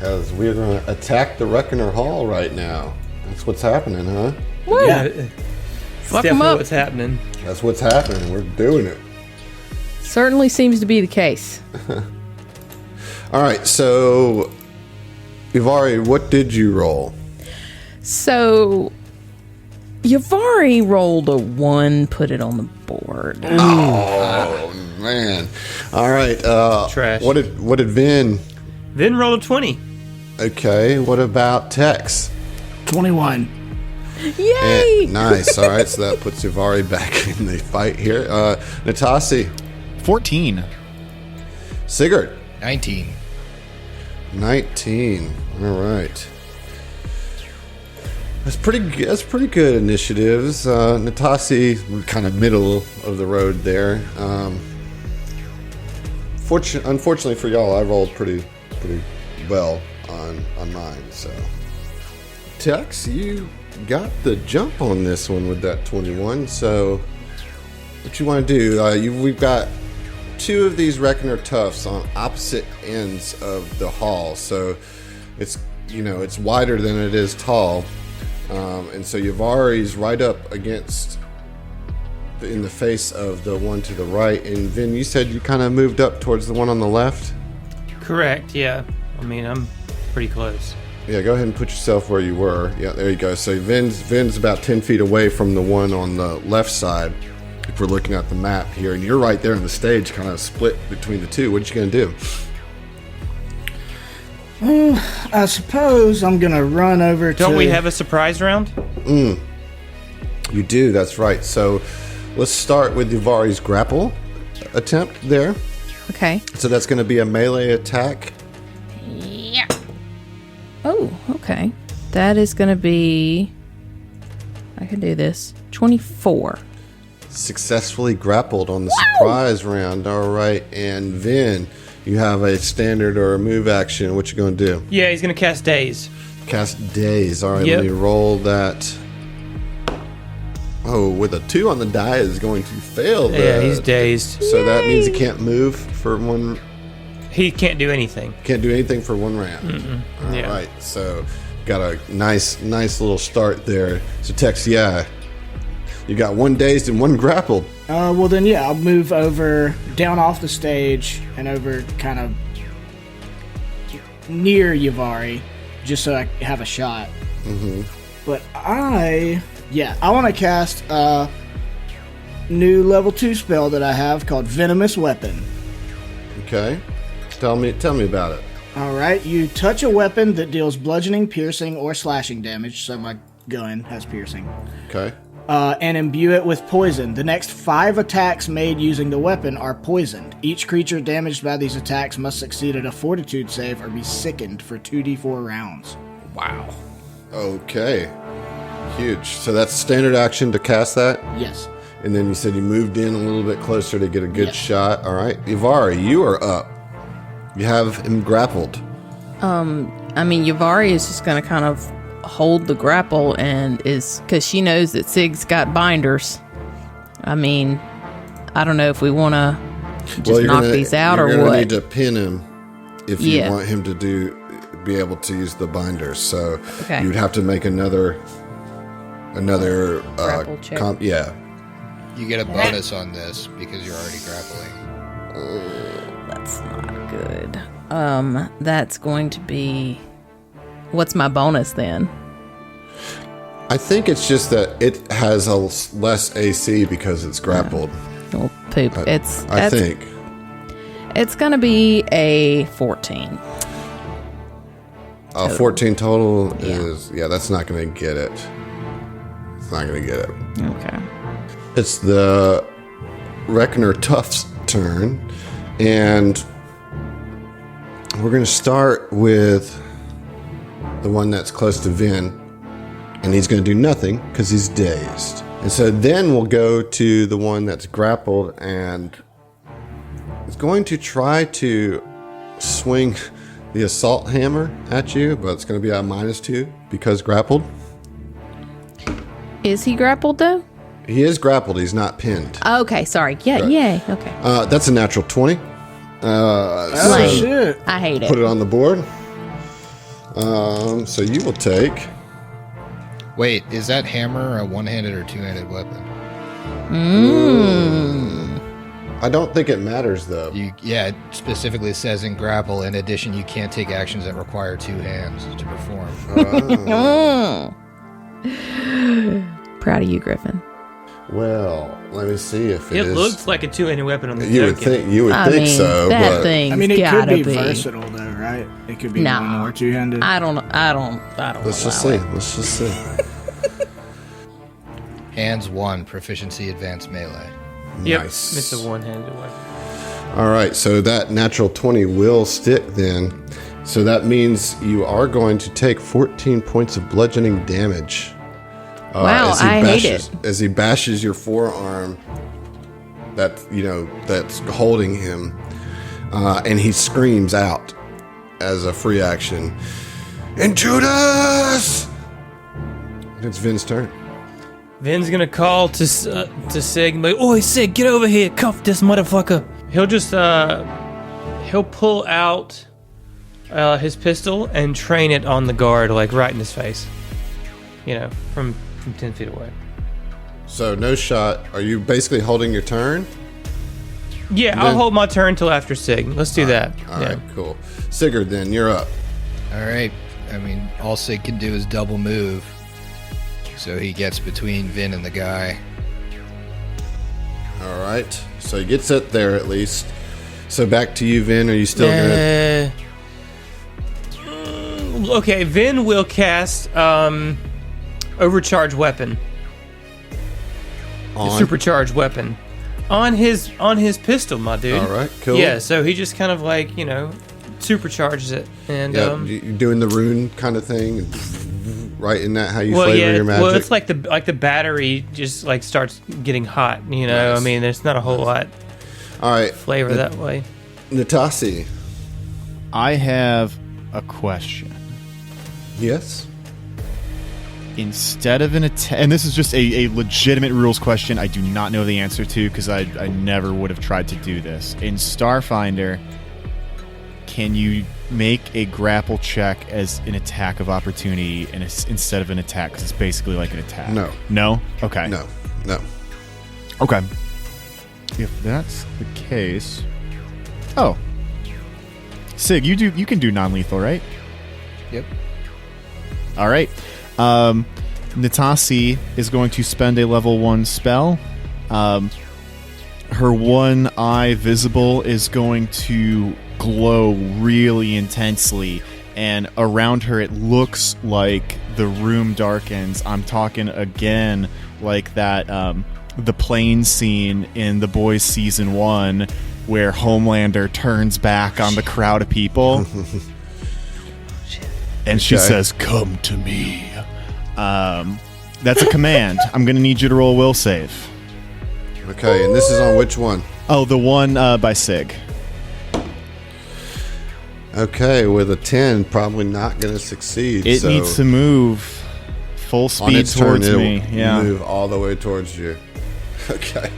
as we're going to attack the Reckoner Hall right now. That's what's happening, huh? Yeah, Fuck 'em definitely up. what's happening. That's what's happening. We're doing it. Certainly seems to be the case. All right. So, Ivari, what did you roll? So, Yavari rolled a 1, put it on the board. Oh man! All right. Trash. What did Vin? Vin rolled a 20. Okay. What about Tex? 21. Yay! Nice. All right. So that puts Ivari back in the fight here. Natasi, 14. Sigurd, 19. 19. All right. That's pretty good initiatives. Natasi, kind of middle of the road there. Unfortunately for y'all, I rolled pretty well on mine. So, Tex, you got the jump on this one with that 21. So, what you want to do? We've got 2 of these Reckoner Toughs on opposite ends of the hall. So, it's wider than it is tall. And so Yavari's right up against in the face of the one to the right. And Vin, you said you kind of moved up towards the one on the left? Correct, yeah. I mean, I'm pretty close. Yeah, go ahead and put yourself where you were. Yeah, there you go. So Vin's about 10 feet away from the one on the left side, if we're looking at the map here. And you're right there in the stage, kind of split between the two. What you going to do? I suppose I'm going to run over to... Don't we have a surprise round? You do, that's right. So let's start with Yavari's grapple attempt there. Okay. So that's going to be a melee attack. Yeah. Oh, okay. That is going to be... I can do this. 24. Successfully grappled on the surprise round. All right. And Vin, you have a standard or a move action. What you going to do? Yeah, he's going to cast Daze. Cast Daze. All right, Yep. let me roll that. Oh, with a 2 on the die is going to fail. Yeah, he's dazed. So that means he can't move for one. He can't do anything. Can't do anything for one round. All Yeah. right. So got a nice little start there. So Tex, yeah, you got 1 dazed and 1 grappled. well then, yeah, I'll move over, down off the stage, and over kind of near Yavari, just so I have a shot. Mm-hmm. But I want to cast a new level 2 spell that I have called Venomous Weapon. Okay. Tell me about it. Alright, you touch a weapon that deals bludgeoning, piercing, or slashing damage, so my gun has piercing, Okay. and imbue it with poison. The next 5 attacks made using the weapon are poisoned. Each creature damaged by these attacks must succeed at a fortitude save or be sickened for 2d4 rounds. Wow. Okay. Huge. So that's standard action to cast that? Yes. And then you said you moved in a little bit closer to get a good Yep. shot. All right. Ivari, you are up. You have him grappled. I mean, Yavari is just going to kind of hold the grapple and is... Because she knows that Sig's got binders. I mean, I don't know if we want to... just knock these out, or you're gonna what? need to pin him if you Yeah. want him to be able to use the binders. So Okay. you'd have to make another Grapple check. yeah. You get a bonus on this because you're already grappling. That's not good. That's going to be. What's my bonus then? I think it's just that it has a less AC because it's grappled. Oh, poop. I think. It's going to be a 14. 14 total is that's not going to get it. It's not going to get it. Okay. It's the Reckoner Tough's turn, and we're going to start with the one that's close to Vin, and he's going to do nothing because he's dazed. And so then we'll go to the one that's grappled, and it's going to try to swing the assault hammer at you, but it's going to be a -2 because grappled. Is he grappled though? He is grappled. He's not pinned. Okay, sorry. Yeah, Right. yay. Okay. That's a natural 20. Oh, Lame. shit. I hate Put it. it on the board. So you will take. Wait, is that hammer a one-handed or two-handed weapon? I don't think it matters though. It specifically says in grapple, in addition, you can't take actions that require two hands to perform. Proud of you, Griffin. Well, let me see if It is. looks like a two-handed weapon on the You would token. think. You would I think mean, so, that but thing's I mean, it could gotta be be. versatile, though, right? It could be Nah. one or two-handed. I don't. let's just allow see. it. Let's just see. Hands 1, proficiency advanced melee. Yep, Nice. it's a one-handed weapon. All right, so that natural 20 will stick then. So that means you are going to take 14 points of bludgeoning damage. Wow, as he I hate bashes, As he bashes your forearm that's holding him, and he screams out as a free action, "Intruders!" It's Vin's turn. Vin's gonna call to Sig and be like, "Oi, Sig, get over here, cuff this motherfucker." He'll just he'll pull out his pistol and train it on the guard, like right in his face. From 10 feet away. So no shot. Are you basically holding your turn? Yeah, I'll hold my turn till after Sig. Let's do that. All right, cool. Sigurd, then you're up. All right. I mean, all Sig can do is double move. So he gets between Vin and the guy. All right. So he gets it there at least. So back to you, Vin. Are you still good? Okay, Vin will cast overcharge weapon. Supercharged weapon. On his pistol, my dude. All right, cool. Yeah, so he just kind of like, supercharges it. And You're doing the rune kind of thing, right? Isn't that how you flavor your magic? Well, it's like the battery just like starts getting hot. Nice. I mean, there's not a whole lot All right, flavor that way. Natasi. I have a question. Yes. Instead of an attack, and this is just a legitimate rules question I do not know the answer to because I never would have tried to do this. In Starfinder, can you make a grapple check as an attack of opportunity instead of an attack? Because it's basically like an attack. No. No? Okay. No. Okay. If that's the case... Oh. Sig, you can do non-lethal, right? Yep. All right. Natasi is going to spend a level 1 spell. Her one eye visible is going to glow really intensely, and around her it looks like the room darkens. I'm talking again like that the plane scene in The Boys Season 1 where Homelander turns back on the crowd of people. And she says, "Come to me." That's a command. I'm going to need you to roll a will save. Okay, and this is on which one? Oh, the one by Sig. Okay, with a 10, probably not going to succeed. It so needs to move full on speed its turn, towards it'll me. Yeah. move all the way towards you. Okay.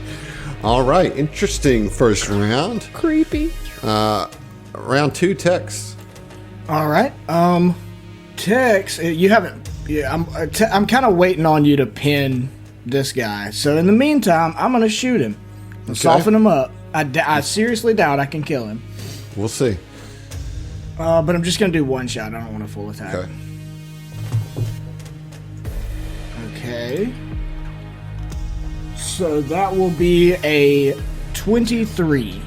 All right, interesting first round. Creepy. Round 2, Tex. All right. Tex, you haven't. Yeah, I'm kind of waiting on you to pin this guy. So in the meantime, I'm gonna shoot him, and soften him up. I seriously doubt I can kill him. We'll see. But I'm just gonna do one shot. I don't want a full attack. Okay. Okay. So that will be a 23.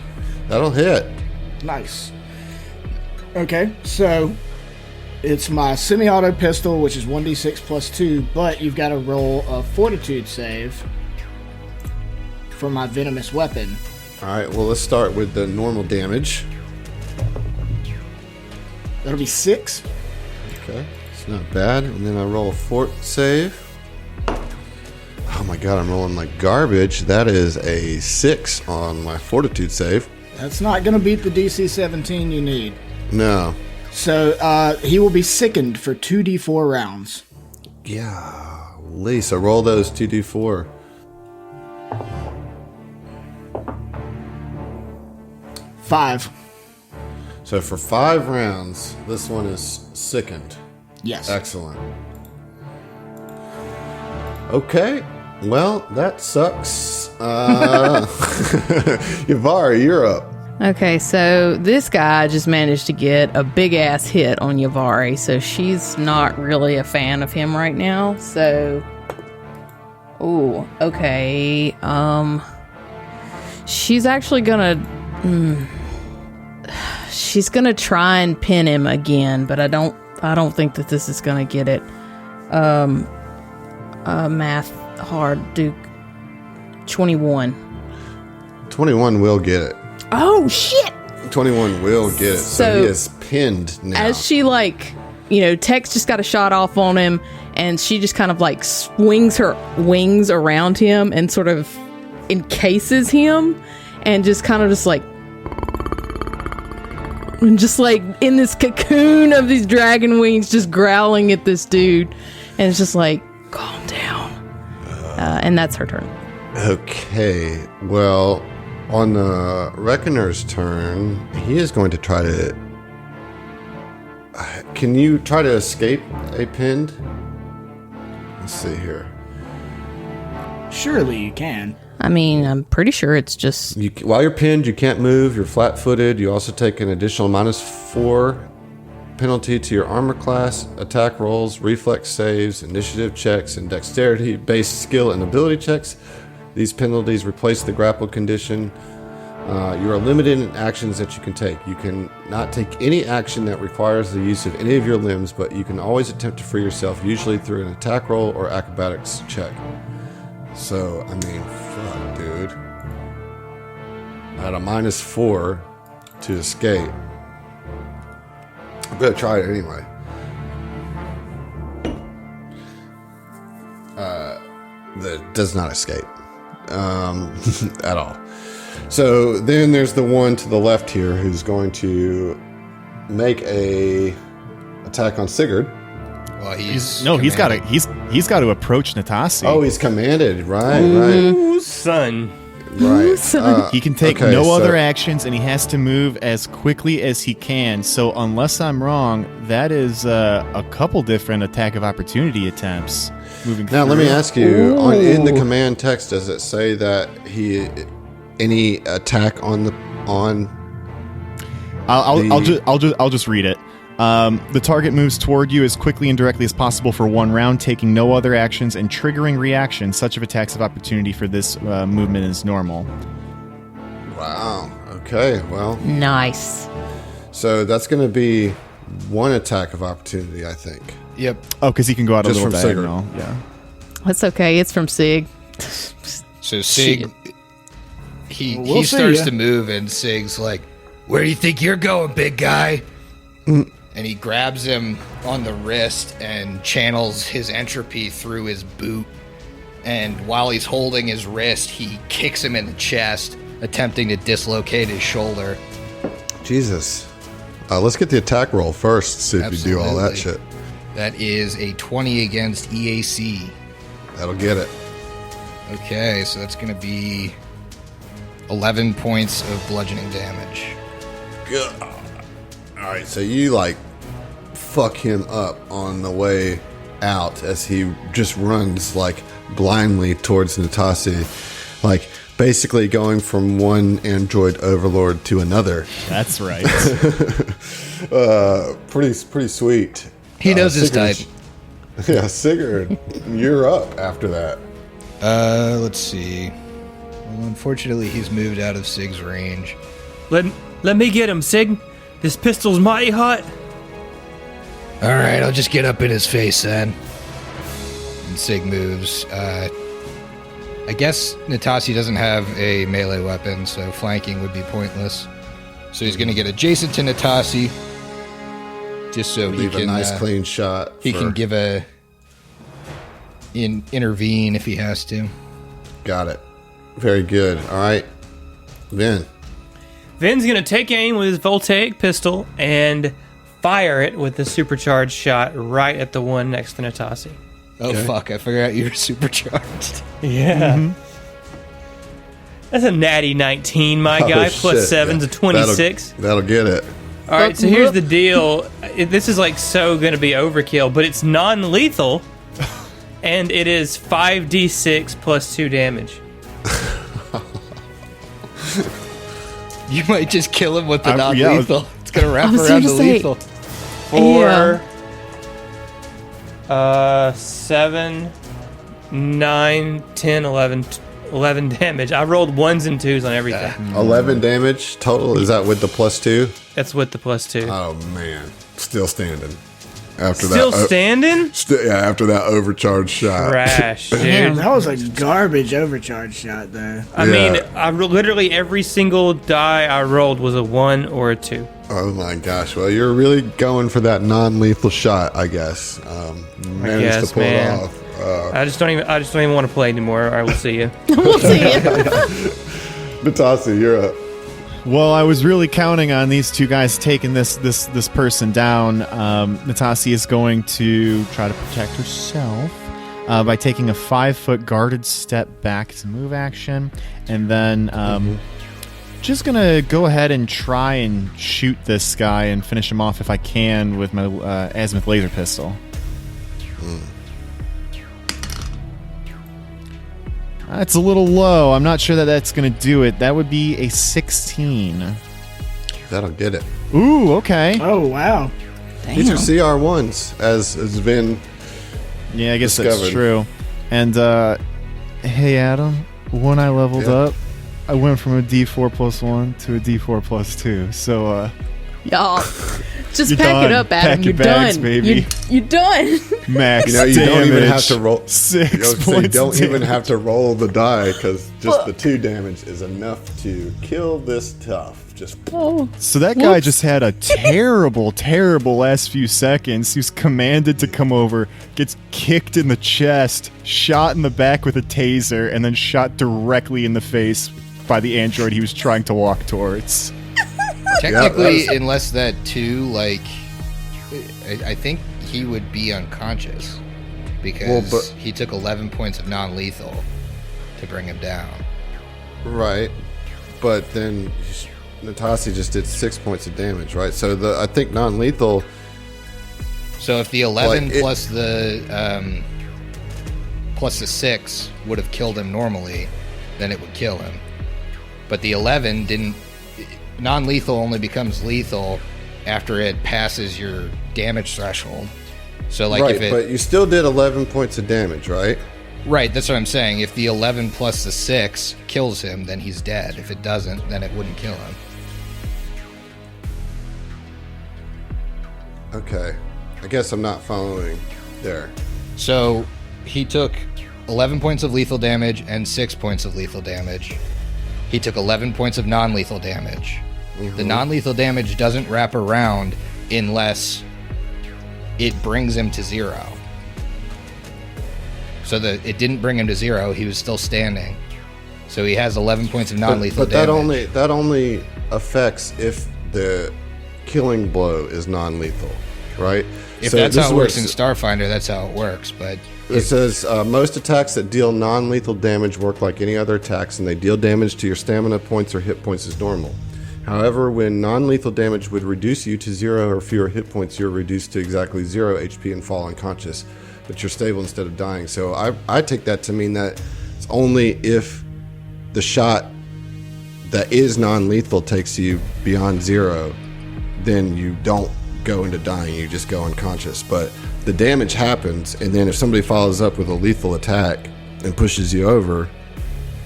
That'll hit. Nice. Okay, so it's my semi-auto pistol, which is 1d6 plus 2, but you've got to roll a fortitude save for my venomous weapon. All right, well, let's start with the normal damage. That'll be 6. Okay, it's not bad. And then I roll a fort save. Oh my god, I'm rolling like garbage. That is a 6 on my fortitude save. That's not going to beat the DC 17 you need. No. So he will be sickened for 2d4 rounds. Yeah, so roll those 2d4. Five. So for 5 rounds, this one is sickened. Yes. Excellent. Okay. Well, that sucks. Yavar, you're up. Okay, so this guy just managed to get a big ass hit on Yavari, so she's not really a fan of him right now. So, oh, okay. She's actually gonna, she's gonna try and pin him again, but I don't think that this is gonna get it. Math hard, Duke. 21. 21 will get it. Oh shit! 21 will get it. So he is pinned now. As she Tex just got a shot off on him, and she just kind of swings her wings around him and sort of encases him, and just kind of in this cocoon of these dragon wings, just growling at this dude, and it's just calm down. And that's her turn. Okay, well, on the Reckoner's turn, he is going to try to... Can you try to escape a pinned? Let's see here. Surely you can. I mean, I'm pretty sure it's just... While you're pinned, you can't move, you're flat-footed, you also take an additional -4 penalty to your armor class, attack rolls, reflex saves, initiative checks, and dexterity-based skill and ability checks. These penalties replace the grapple condition. You are limited in actions that you can take. You can not take any action that requires the use of any of your limbs, but you can always attempt to free yourself, usually through an attack roll or acrobatics check. So, I mean, fuck, dude. I had a -4 to escape. I'm gonna try it anyway. That does not escape. At all. So then there's the one to the left here who's going to make a attack on Sigurd. Well, he's got to approach Natasi. Oh, he's commanded, right? Ooh, son. Right. He can take other actions, and he has to move as quickly as he can. So unless I'm wrong, that is a couple different attack of opportunity attempts. Moving now, through. let me ask you: in the command text, does it say that any attack on? I'll just read it. The target moves toward you as quickly and directly as possible for 1 round, taking no other actions and triggering reactions. Such of attacks of opportunity for this movement is normal. Wow. Okay. Well. Nice. So that's going to be 1 attack of opportunity, I think. Yep. Oh, because he can go out Just a little from diagonal. Yeah. That's okay. It's from Sig. So Sig, he starts to move, and Sig's like, "Where do you think you're going, big guy?" And he grabs him on the wrist and channels his entropy through his boot. And while he's holding his wrist, he kicks him in the chest, attempting to dislocate his shoulder. Jesus. Let's get the attack roll first, see if you do all that shit. That is a 20 against EAC. That'll get it. Okay, so that's going to be 11 points of bludgeoning damage. Good. All right, so you like fuck him up on the way out as he just runs like blindly towards Natasi, like basically going from one android overlord to another. That's right. Pretty sweet. He knows his type. Yeah, Sigurd, you're up after that. Let's see. Well, unfortunately, he's moved out of Sig's range. Let me get him, Sig. This pistol's mighty hot. All right, I'll just get up in his face then. And Sig moves. I guess Natasi doesn't have a melee weapon, so flanking would be pointless. So he's going to get adjacent to Natasi, just so Leave he can a nice clean shot. He can give intervene if he has to. Got it. Very good. All right, Vin. Vin's going to take aim with his voltaic pistol and fire it with the supercharged shot right at the one next to Natasi. Oh, Okay. fuck. I forgot you were supercharged. Yeah. That's a natty 19, my guy. Plus shit. 7's a 26. That'll get it. All right, so here's the deal. This is like so going to be overkill, but it's non-lethal, and it is 5d6 plus 2 damage. You might just kill him with the Yeah, non-lethal. It's going to wrap I was around the gonna say- lethal. For 7, 9, 10, 11 damage. I rolled 1s and 2s on everything. 11 damage total. Is that with the +2? That's with the plus 2. Oh man, still standing. After Still that, standing? after that overcharged shot. Trash, dude. That was a garbage overcharge shot, though. I Yeah. mean, literally every single die I rolled was a 1 or a 2. Oh my gosh! Well, you're really going for that non-lethal shot, I guess. Managed guess, to pull man. it off. I just don't even want to play anymore. All right, we'll see you. We'll see you. Natasi, you're up. Well, I was really counting on these two guys taking this person down. Natasi is going to try to protect herself by taking a 5-foot guarded step back to move action, and then just gonna go ahead and try and shoot this guy and finish him off if I can with my azimuth laser pistol. That's a little low. I'm not sure that that's going to do it. That would be a 16. That'll get it. Ooh, okay. Oh, wow. These are CR1s, as has been. Yeah, I guess that's Discovered. true. And, hey, Adam, when I leveled Yeah. up, I went from a D4 plus 1 to a D4 plus 2. So, Y'all, just You're pack done. it up, Adam. Pack your You're bags, done. baby. You're done. max You know, you damage. don't even have to roll. 6 You points don't even damage. have to roll the die because just the 2 damage is enough to kill this tough. Just Oh, So that guy Whoops. just had a terrible, terrible last few seconds. He was commanded to come over, gets kicked in the chest, shot in the back with a taser, and then shot directly in the face by the android he was trying to walk towards. Technically, that was- unless that 2, like, I think he would be unconscious because Well, but- he took 11 points of non-lethal to bring him down. right, but then Natasi just did 6 points of damage, right? So I think non-lethal. So if the 11 Like, it- plus the 6 would have killed him normally, then it would kill him. But the 11 didn't. Non-lethal only becomes lethal after it passes your damage threshold. So like Right, if it but you still did 11 points of damage, right? right, that's what I'm saying. If the 11 plus the 6 kills him, then he's dead. If it doesn't, then it wouldn't kill him. Okay. I guess I'm not following there. So he took 11 points of lethal damage and 6 points of lethal damage. He took 11 points of non-lethal damage. The non-lethal damage doesn't wrap around unless it brings him to 0. So it didn't bring him to 0. He was still standing. So he has 11 points of non-lethal But damage. that only affects if the killing blow is non-lethal, right? If So that's this how it is works where in Starfinder, that's how it works. But It says most attacks that deal non-lethal damage work like any other attacks, and they deal damage to your stamina points or hit points as normal. However, when non-lethal damage would reduce you to 0 or fewer hit points, you're reduced to exactly 0 HP and fall unconscious, but you're stable instead of dying. So I take that to mean that it's only if the shot that is non-lethal takes you beyond 0, then you don't go into dying, you just go unconscious. But the damage happens, and then if somebody follows up with a lethal attack and pushes you over,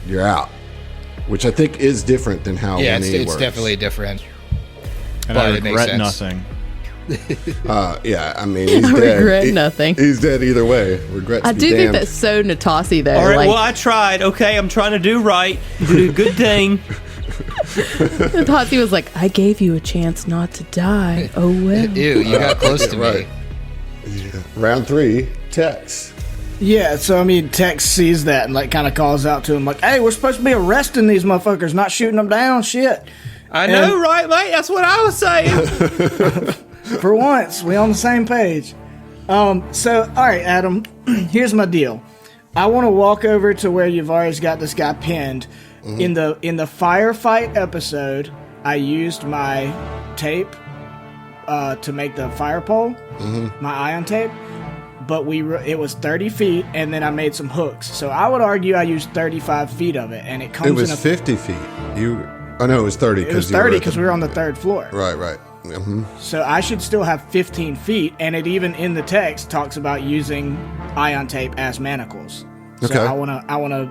you're out. Which I think is different than how yeah, 1E it's works. definitely different. And But I it makes regret sense. nothing. Yeah, I mean, he's I dead. regret nothing. He's dead either way. Regrets I be do think damned. that's so Natasi though. All right, like well, I tried. Okay, I'm trying to do right. Do a good thing. Natasi was like, I gave you a chance not to die. Oh well. Ew, you got close to right. me. Round 3, Tex. Yeah, so I mean, Tex sees that and like kind of calls out to him like, "Hey, we're supposed to be arresting these motherfuckers, not shooting them down." Shit. I know, right, mate? That's what I was saying. For once, we on the same page. So all right, Adam, here's my deal. I want to walk over to where you've already got this guy pinned. In the firefight episode, I used my tape to make the fire pole, my ion tape. But it was 30 feet, and then I made some hooks. So I would argue I used 35 feet of it, and it comes It was in 50 feet. I know it was 30. It was 30 because we were on the 3rd floor. Right. Mm-hmm. So I should still have 15 feet, and it even in the text talks about using ion tape as manacles. Okay. So I wanna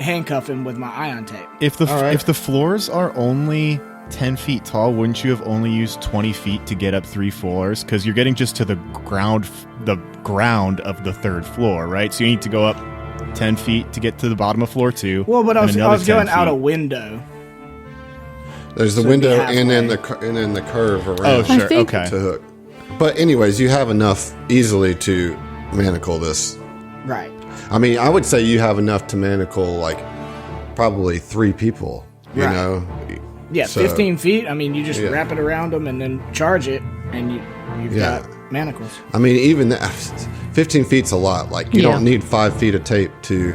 handcuff him with my ion tape. If the right. if the floors are only 10 feet tall, wouldn't you have only used 20 feet to get up 3 floors? Because you're getting just to the ground of the 3rd floor, right? So you need to go up 10 feet to get to the bottom of floor 2. Well, but I and was another 10 going out a feet. window. There's the So it'd be window and then halfway. the curve around Oh, sure. think- Okay. to hook. But anyways, you have enough easily to manacle this. Right. I mean, I would say you have enough to manacle like probably 3 people. You Right. know. Yeah, So- 15 feet. I mean, you just Yeah. wrap it around them and then charge it, and you've Yeah. got manacles. I mean, even that, 15 feet's a lot. Like, you Yeah. don't need 5 feet of tape to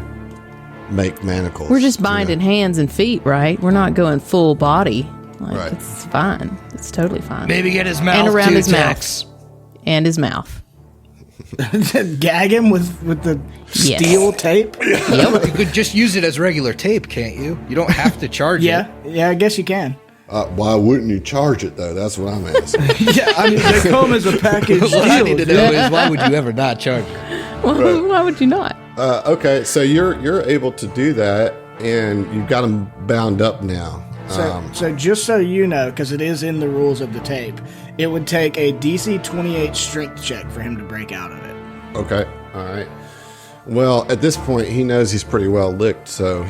make manacles. We're just you know? binding hands and feet, right? We're not going full body. Like Right. it's fine. It's totally fine. Maybe get his mouth and around too, his Tex. mouth. And his mouth. Gag him with the Yes. steel tape. Yep. You could just use it as regular tape, can't you? You don't have to charge Yeah, it. yeah, I guess you can. Why wouldn't you charge it, though? That's what I'm asking. Yeah, I mean, they come as a package What I need to deal. know is why would you ever not charge it? Well, why would you not? Okay, so you're able to do that, and you've got them bound up now. So just so you know, because it is in the rules of the tape, it would take a DC 28 strength check for him to break out of it. Okay, all right. Well, at this point, he knows he's pretty well licked, so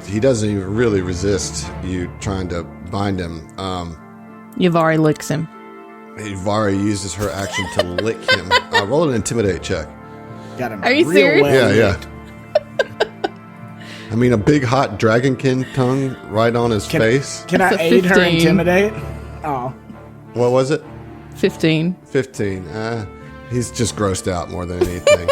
he doesn't even really resist you trying to bind him. Yavari licks him. Vari uses her action to lick him. Roll an intimidate check. Got him. Are you real serious? well Yeah. licked. I mean, a big hot dragonkin tongue right on his face. Can That's I a aid her 15. intimidate? Oh, What was it? 15. 15. He's just grossed out more than anything.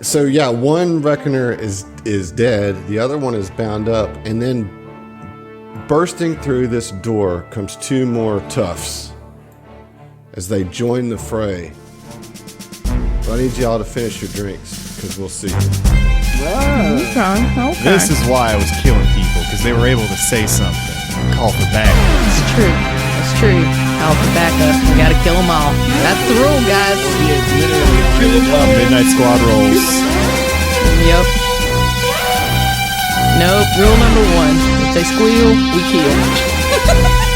So yeah, one reckoner is dead. The other one is bound up, and then bursting through this door comes 2 more toughs as they join the fray. But I need y'all to finish your drinks because we'll see. Okay. This is why I was killing people, because they were able to say something. Call for backup. It's true. It's true. I'll be back up. We gotta kill them all. That's the rule, guys. Midnight Squad rolls. Yep. Nope. Rule number 1. If they squeal, we kill.